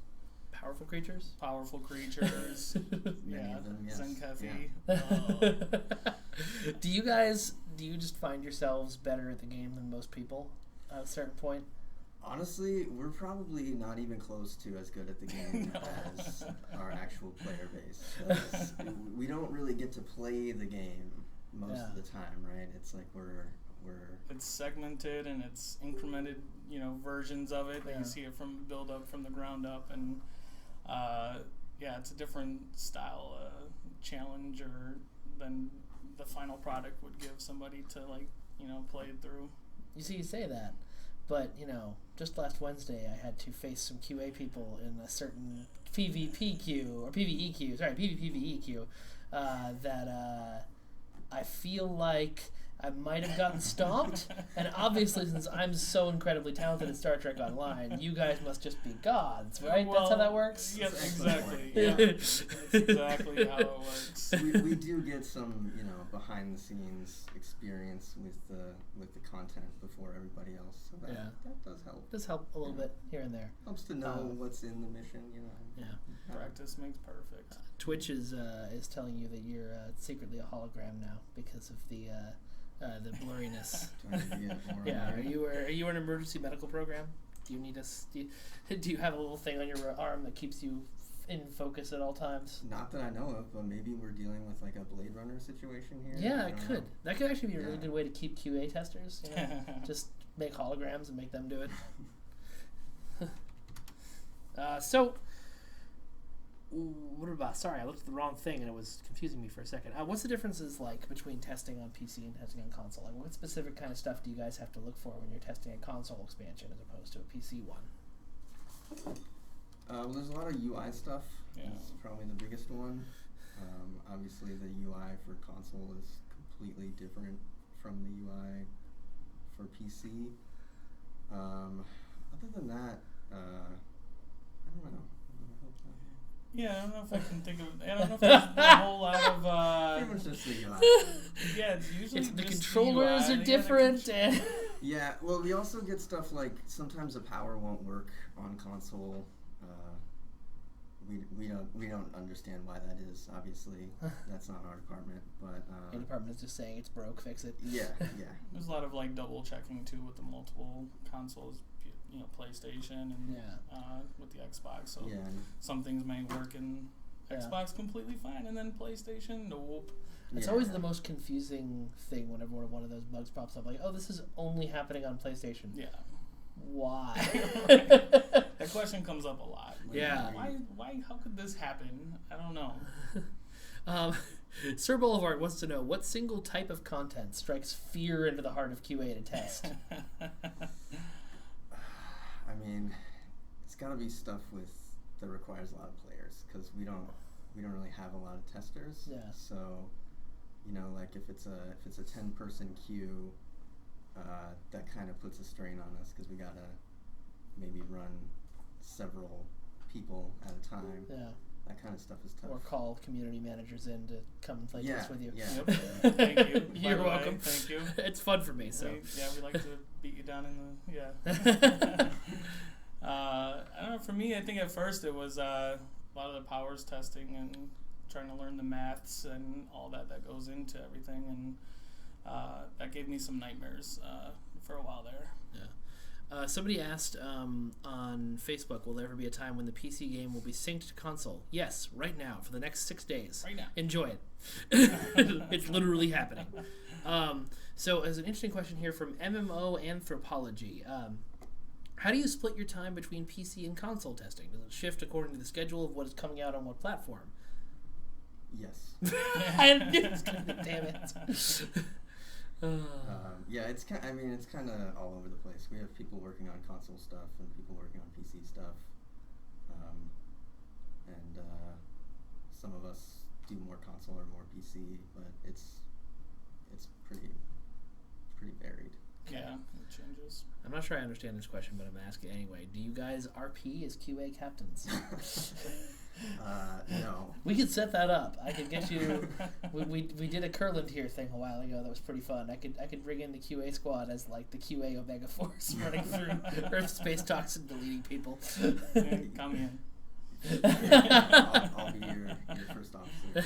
Powerful creatures. many of them, yes. Zenkefi. Yeah. Do you just find yourselves better at the game than most people at a certain point? Honestly, we're probably not even close to as good at the game as our actual player base. 'Cause we don't really get to play the game most of the time, right? It's like we're It's segmented and it's incremented, versions of it. Yeah. You see it from build up from the ground up, and it's a different style challenge than the final product would give somebody to play it through. You see, you say that, but just last Wednesday I had to face some QA people in a certain PvP queue or PvE queue. Sorry, PvPvE queue. That I feel like I might have gotten stomped, and obviously since I'm so incredibly talented at Star Trek Online, you guys must just be gods, right? Well, That's how that works? Yes, exactly. Yeah. That's exactly how it works. we do get some behind the scenes experience with the content before everybody else. So that does help. Does help a little bit here and there. Helps to know what's in the mission, Yeah. Practice makes perfect. Twitch is telling you that you're secretly a hologram now because of the blurriness. Trying to get more Yeah. aware. Are you an emergency medical program? Do you need us? Do you have a little thing on your arm that keeps you in focus at all times? Not that I know of, but maybe we're dealing with like a Blade Runner situation here. Yeah, I it don't could. know. That could actually be a really good way to keep QA testers. Just make holograms and make them do it. What about? Sorry, I looked at the wrong thing and it was confusing me for a second. What's the differences like between testing on PC and testing on console? Like, what specific kind of stuff do you guys have to look for when you're testing a console expansion as opposed to a PC one? Well, there's a lot of UI stuff. Yeah. It's probably the biggest one. Obviously, the UI for console is completely different from the UI for PC. Other than that, I don't know. Yeah, I don't know if I can think of. I don't know if there's a whole lot of. Pretty much just the UI. Yeah, it's usually The just controllers the UI. are different. Yeah, well, we also get stuff like sometimes the power won't work on console. We don't understand why that is. Obviously, that's not our department, but Your department is just saying it's broke, fix it. yeah. There's a lot of double checking too with the multiple consoles, PlayStation and with the Xbox. So Yeah. some things may work in Yeah. Xbox completely fine, and then PlayStation, nope. It's Yeah. always the most confusing thing whenever one of those bugs pops up. Like, oh, this is only happening on PlayStation. Yeah. Why? That question comes up a lot. Yeah. Why? How could this happen? I don't know. Sir Boulevard wants to know what single type of content strikes fear into the heart of QA to test. I mean, it's got to be stuff that requires a lot of players because we don't really have a lot of testers. Yeah. So, like if it's a 10-person queue, that kind of puts a strain on us because we gotta maybe run several people at a time. Yeah. That kind of stuff is tough. Or call community managers in to come and play test with you. Yeah. Yep. Thank you. By You're the way, welcome. Thank you. It's fun for me, so. We like to beat you down in the I don't know. For me, I think at first it was a lot of the powers testing and trying to learn the maths and all that goes into everything, and that gave me some nightmares for a while there. Yeah. Somebody asked on Facebook, will there ever be a time when the PC game will be synced to console? Yes, right now, for the next 6 days. Right now. Enjoy it. It's literally happening. So, as an interesting question here from MMO Anthropology, how do you split your time between PC and console testing? Does it shift according to the schedule of what is coming out on what platform? Yes. Damn it. Yeah, it's kind of all over the place. We have people working on console stuff and people working on PC stuff, and some of us do more console or more PC, but it's pretty pretty varied. Yeah, it changes. I'm not sure I understand this question, but I'm going to ask it anyway. Do you guys RP as QA captains? No. We could set that up. I could get you. we did a Curland here thing a while ago that was pretty fun. I could bring in the QA squad as like the QA Omega Force running through Earth space talks and deleting people. Yeah, come in. I'll be your first officer.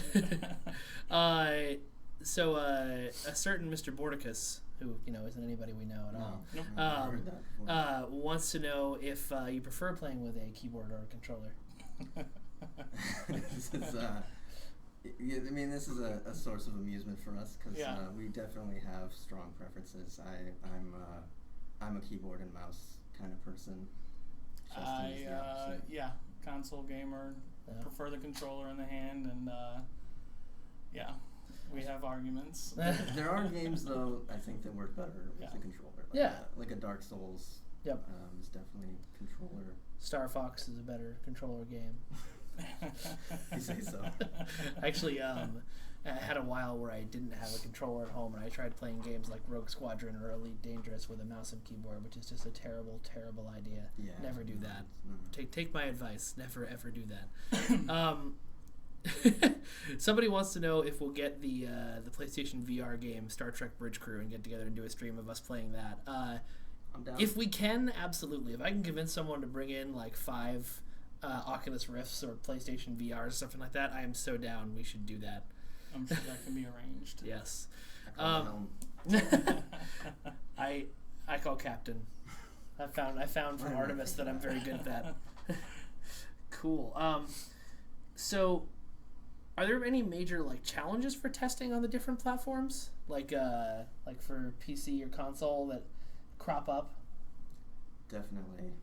So a certain Mr. Bordicus, who isn't anybody we know at all, Nope. I've heard that before. wants to know if you prefer playing with a keyboard or a controller. This is, I mean, this is a source of amusement for us because we definitely have strong preferences. I'm a keyboard and mouse kind of person. Justin is the opposite. Yeah, console gamer. Yeah. Prefer the controller in the hand, and yeah, we have arguments. There are games though I think that work better with the controller. Like a Dark Souls. Yep. Is definitely controller. Star Fox is a better controller game. You say so. Actually, I had a while where I didn't have a controller at home, and I tried playing games like Rogue Squadron or Elite Dangerous with a mouse and keyboard, which is just a terrible, terrible idea. Yeah. Never do that. No. Take my advice. Never ever do that. Somebody wants to know if we'll get the PlayStation VR game Star Trek Bridge Crew and get together and do a stream of us playing that. I'm down. If we can, absolutely. If I can convince someone to bring in like 5 Oculus Rifts or PlayStation VR or something like that, I am so down. We should do that. I'm sure that can be arranged. Yes. I call I call Captain. I found from Artemis that I'm very good at that. Cool. So, are there any major like challenges for testing on the different platforms, like for PC or console that crop up? Definitely.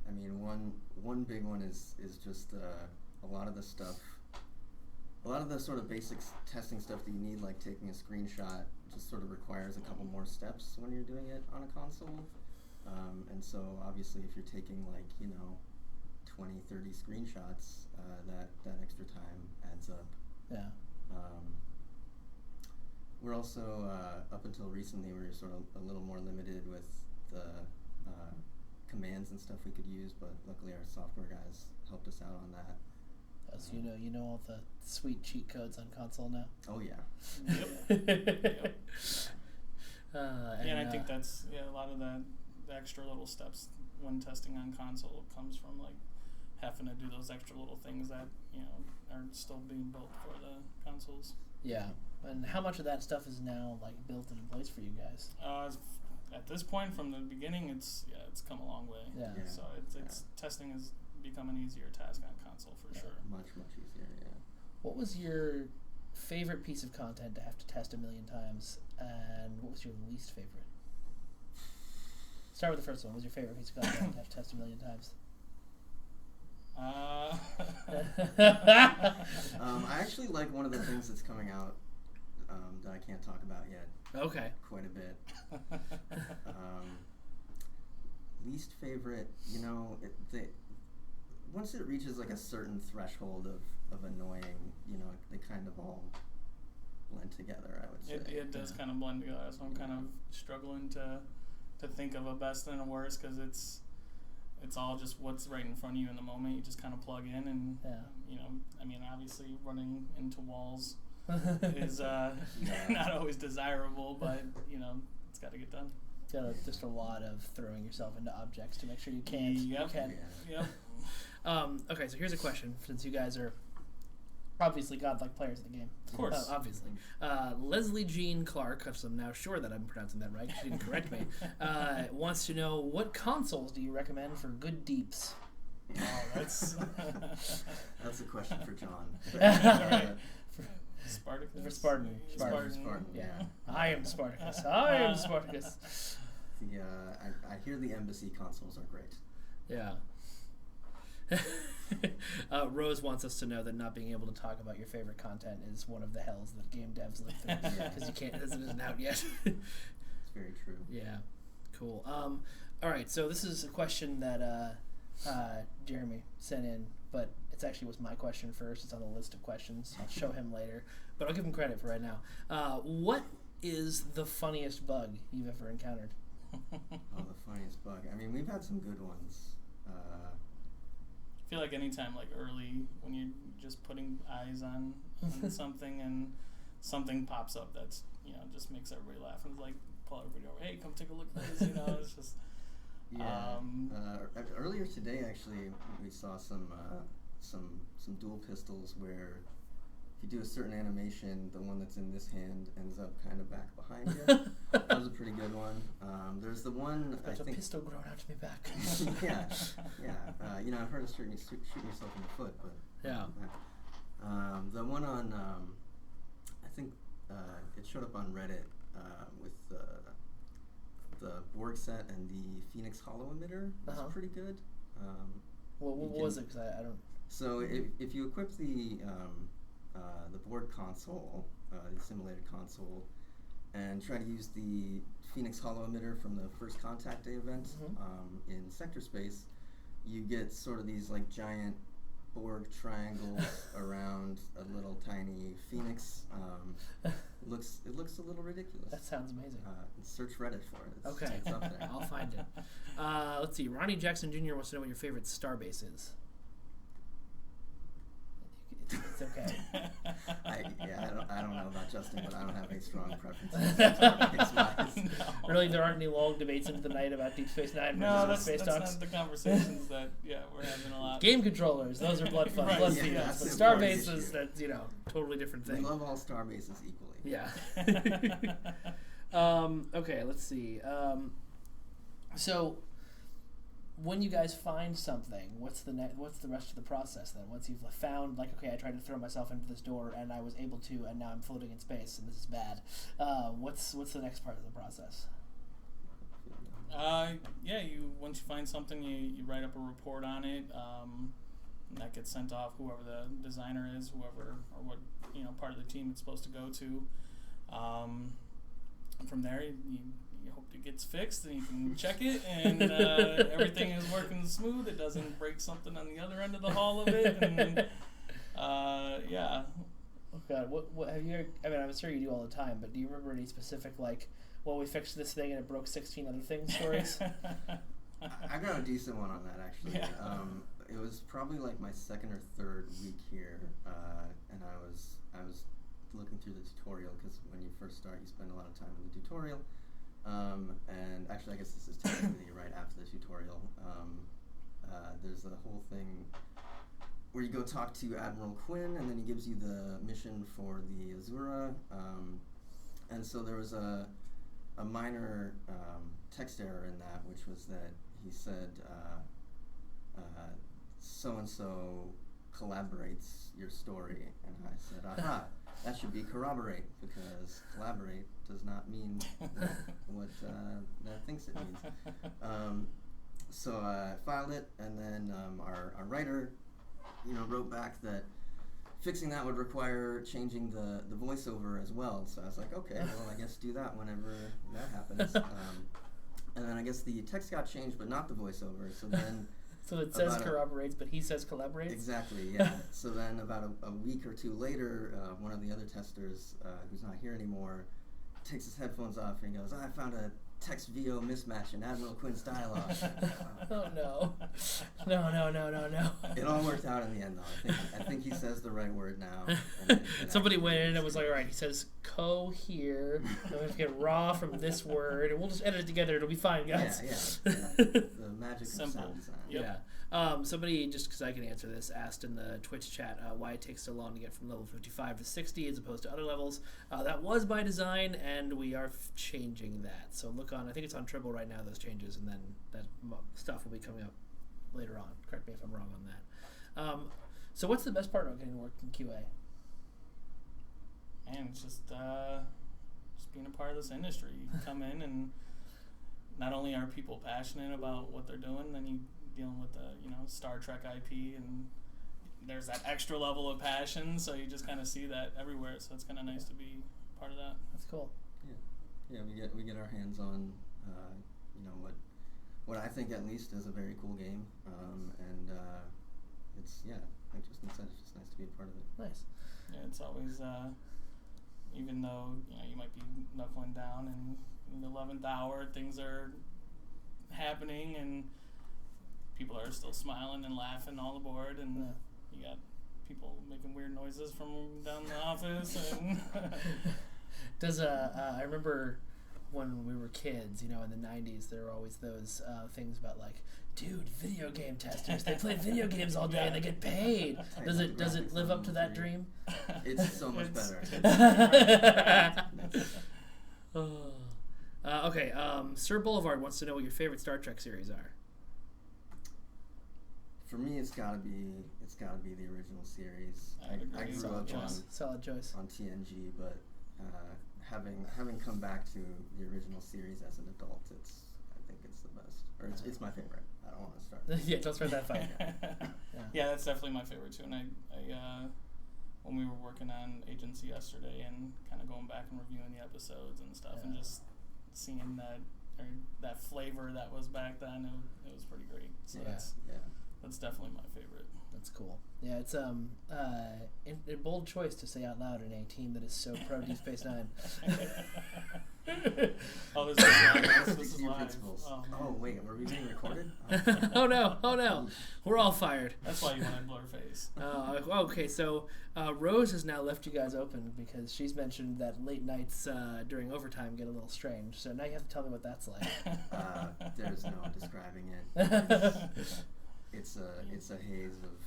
I mean, one big one is just a lot of the stuff, a lot of the sort of basic testing stuff that you need, like taking a screenshot, just sort of requires a couple more steps when you're doing it on a console. And so obviously if you're taking 20, 30 screenshots, that extra time adds up. Yeah. We're also, up until recently, we were sort of a little more limited with the commands and stuff we could use, but luckily our software guys helped us out on that. So you know all the sweet cheat codes on console now. Oh yeah. Yep. And I think that's a lot of the extra little steps when testing on console comes from having to do those extra little things that are still being built for the consoles. Yeah. And how much of that stuff is now built in place for you guys? At this point, from the beginning, it's come a long way. Yeah. So it's testing has become an easier task on console for sure. Much easier. Yeah. What was your favorite piece of content to have to test a million times, and what was your least favorite? Start with the first one. What was your favorite piece of content to have to test a million times? I actually like one of the things that's coming out that I can't talk about yet. Okay. Quite a bit. Least favorite, once it reaches a certain threshold of annoying, they kind of all blend together, I would say. It does kind of blend together, so I'm kind of struggling to think of a best and a worst, because it's all just what's right in front of you in the moment. You just kind of plug in and, obviously running into walls is not always desirable, but, it's got to get done. Just a lot of throwing yourself into objects to make sure you can't. Yep. You can. Yep. Okay, so here's a question, since you guys are obviously godlike players of the game. Of course. Obviously. Leslie Jean Clark, because I'm now sure that I'm pronouncing that right, she didn't correct me, wants to know, what consoles do you recommend for good deeps? Oh, that's a question for John. Spartacus. For Spartan. Yeah. I am Spartacus. I am Spartacus. I hear the Embassy consoles are great. Yeah. Rose wants us to know that not being able to talk about your favorite content is one of the hells that game devs live through, because you can't, because it isn't out yet. It's very true. Yeah. Cool. All right, so this is a question that Jeremy sent in, but it actually was my question first. It's on the list of questions. I'll show him later, but I'll give him credit for right now. What is the funniest bug you've ever encountered? Oh, the funniest bug. I mean, we've had some good ones. I feel like anytime, like early, when you're just putting eyes on something and something pops up that's, just makes everybody laugh. And it's like, pull everybody over, hey, come take a look at this, it's just... Yeah. Earlier today, actually, we saw some dual pistols where if you do a certain animation, the one that's in this hand ends up kind of back behind you. That was a pretty good one. There's the one There's a pistol growing out to me back. yeah. I've heard of shooting yourself in the foot, but yeah. The one on I think it showed up on Reddit with the Borg set and the Phoenix Hollow emitter was pretty good. What was it? Because I don't. So if you equip the Borg console, the simulated console, and try to use the Phoenix Hollow emitter from the First Contact Day event in Sector Space, you get sort of these like giant Borg triangles around a little tiny Phoenix. It looks a little ridiculous. That sounds amazing. Search Reddit for it. It's up there. I'll find it. Let's see. Ronnie Jackson Jr. wants to know what your favorite starbase is. It's okay. I don't know about Justin, but I don't have any strong preferences. Really, there aren't any long debates into the night about Deep Space Nine versus Space that's Dogs? not the conversations that we're having a lot. Game controllers, those are blood fun, Right, blood yeah, feeders. But that's star the bases, issue. that's totally different thing. We love all star bases equally. Yeah. Okay, let's see. So, when you guys find something, what's the rest of the process then? Once you've found, like, okay, I tried to throw myself into this door and I was able to, and now I'm floating in space and this is bad. What's the next part of the process? Once you find something, you write up a report on it. And that gets sent off whoever the designer is, whoever or what part of the team it's supposed to go to. And from there, you hope it gets fixed and you can check it and everything is working smooth. It doesn't break something on the other end of the hall of it. And yeah. Oh God, what have you? I mean, I'm sure you do all the time, but do you remember any specific well, we fixed this thing and it broke 16 other things stories? I got a decent one on that actually. Yeah. It was probably like my second or third week here, and I was looking through the tutorial because when you first start, you spend a lot of time in the tutorial. And actually, I guess this is technically right after the tutorial. There's a whole thing where you go talk to Admiral Quinn, and then he gives you the mission for the Azura. And so there was a minor text error in that, which was that he said so-and-so collaborates your story. And I said, aha, that should be corroborate, because collaborate does not mean what that thinks it means. So I filed it, and then our writer, wrote back that fixing that would require changing the voiceover as well. So I was like, okay, well, I guess do that whenever that happens. And then I guess the text got changed, but not the voiceover. So then... So it says corroborates, but he says collaborates? Exactly, yeah. So then about a week or two later, one of the other testers, who's not here anymore, takes his headphones off and he goes, I found a text VO mismatch in Admiral Quinn's dialogue. Oh, no. No. It all worked out in the end, though. I think he says the right word now. And somebody went in and was like, all right, he says co here, and we have to get raw from this word, and we'll just edit it together. It'll be fine, guys. Yeah. The magic of Simple. sound design. Yep. Yeah. Somebody, just because I can answer this, asked in the Twitch chat why it takes so long to get from level 55 to 60 as opposed to other levels. That was by design, and we are changing that. So look on, I think it's on Tribble right now, those changes, and then that stuff will be coming up later on. Correct me if I'm wrong on that. So what's the best part about getting to work in QA? And it's just being a part of this industry. You come in and not only are people passionate about what they're doing, then you dealing with the Star Trek IP, and there's that extra level of passion. So you just kind of see that everywhere. So it's kind of nice to be part of that. That's cool. Yeah, we get our hands on what I think at least is a very cool game, and it's like Justin said, it's just nice to be a part of it. Nice. Yeah, it's always even though you might be knuckling down, and in the 11th hour things are happening, and people are still smiling and laughing all aboard, and you got people making weird noises from down the office. And Does I remember when we were kids, in the 90s, there were always those things about like, dude, video game testers, they play video games all day and they get paid. Does it live up to that dream? It's so much better. Okay, Sir Boulevard wants to know what your favorite Star Trek series are. For me, it's gotta be the original series. I grew up Solid choice. on TNG, but having come back to the original series as an adult, I think it's the best, or it's my favorite. I don't want to start. Yeah, don't start that fight. Yeah, that's definitely my favorite too. And I when we were working on Agency yesterday and kind of going back and reviewing the episodes and stuff, and just seeing that flavor that was back then, it was pretty great. So that's definitely my favorite. That's cool. Yeah, it's a bold choice to say out loud in a team that is so pro Deep Space Nine. Oh, this is live. Oh wait, were we being recorded? Oh no, we're all fired. That's why you wanted Blurface. Okay, so Rose has now left you guys open because she's mentioned that late nights during overtime get a little strange. So now you have to tell me what that's like. There's no describing it. It's a haze of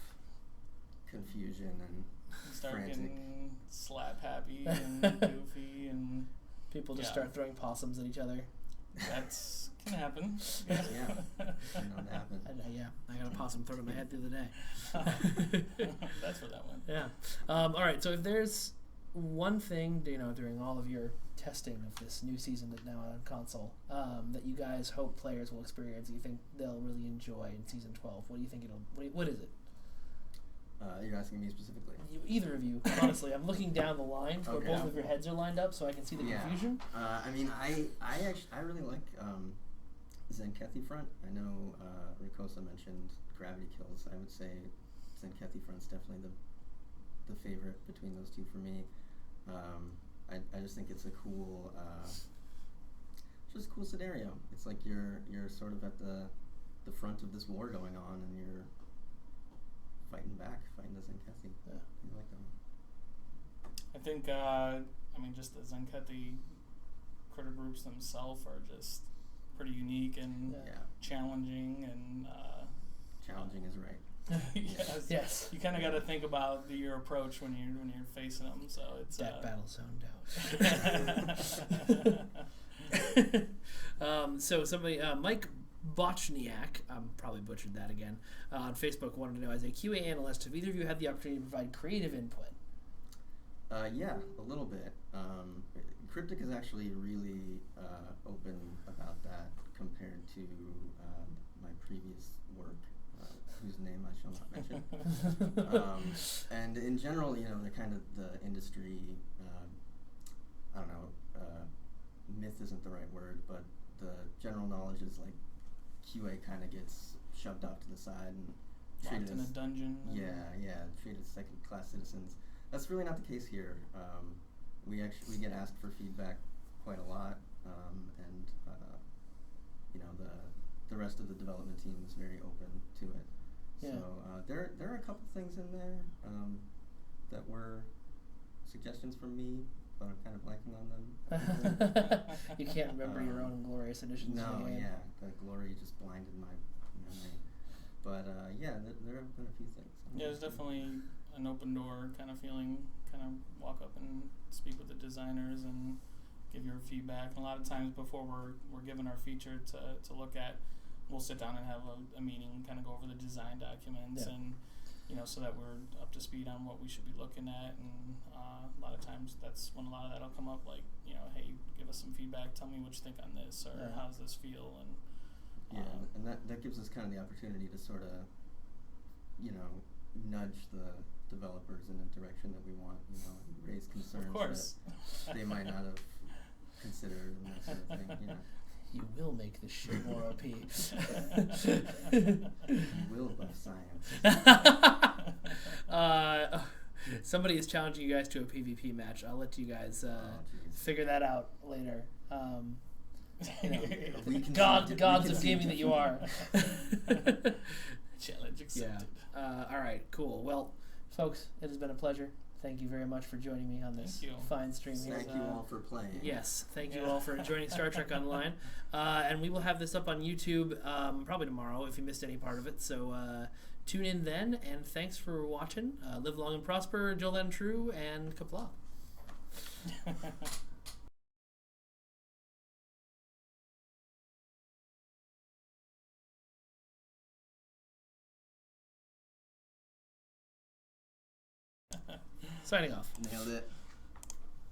confusion and start frantic. Getting slap happy and goofy, and people just start throwing possums at each other. That's can happen. Yeah, that happened. I got a possum thrown in my head the other day. That's where that went. Yeah. All right. So if there's one thing, during all of your testing of this new season that's now on console, that you guys hope players will experience, you think they'll really enjoy in season 12, what do you think what is it? You're asking me specifically? Either of you, honestly. I'm looking down the line where both of your heads are lined up so I can see the confusion. I mean, I really like Zenkethi Front. I know Ricossa mentioned Gravity Kills. I would say Zenkethi Front's definitely the favorite between those two for me. I just think it's a cool, just a cool scenario. It's like you're sort of at the front of this war going on, and you're fighting the Zenkethi. Yeah, I like them. I think, just the Zenkethi critter groups themselves are just pretty unique and challenging, and challenging is right. Yes. You kind of got to think about your approach when you're facing them. So it's that battle zoned out. So somebody, Mike Bochniak, probably butchered that again, on Facebook wanted to know, as a QA analyst, have either of you had the opportunity to provide creative input? Yeah, a little bit. Cryptic is actually really open about that compared to my previous work, whose name I shall not mention. And in general, they're kind of the industry, myth isn't the right word, but the general knowledge is like QA kind of gets shoved off to the side and treated in a dungeon. Treated as second-class citizens. That's really not the case here. We get asked for feedback quite a lot, and the rest of the development team is very open to it. Yeah. So there are a couple things in there that were suggestions from me, but I'm kind of blanking on them. You can't remember your own glorious additions. No, the glory just blinded my memory. But there have been a few things. There's definitely an open door kind of feeling. Kind of walk up and speak with the designers and give your feedback. And a lot of times before we're given our feature to look at, we'll sit down and have a meeting and kind of go over the design documents and so that we're up to speed on what we should be looking at. And a lot of times that's when a lot of that'll come up, like, hey, give us some feedback, tell me what you think on this, or how does this feel? And and that gives us kind of the opportunity to sort of nudge the developers in a direction that we want, raise concerns that they might not have considered and that sort of thing. You will make this shit more OP. You will by science. Somebody is challenging you guys to a PvP match. I'll let you guys jeez. figure that out later. You know, We can gods see of gaming that you are. Challenge accepted. All right, cool. Well, folks, it has been a pleasure. Thank you very much for joining me on this Thank you. fine stream here. Thank you all for playing. Yes, thank you all for joining Star Trek Online. And we will have this up on YouTube probably tomorrow if you missed any part of it. So tune in then, and thanks for watching. Live long and prosper, Joel and True, and Kapla. Signing off. Nailed it.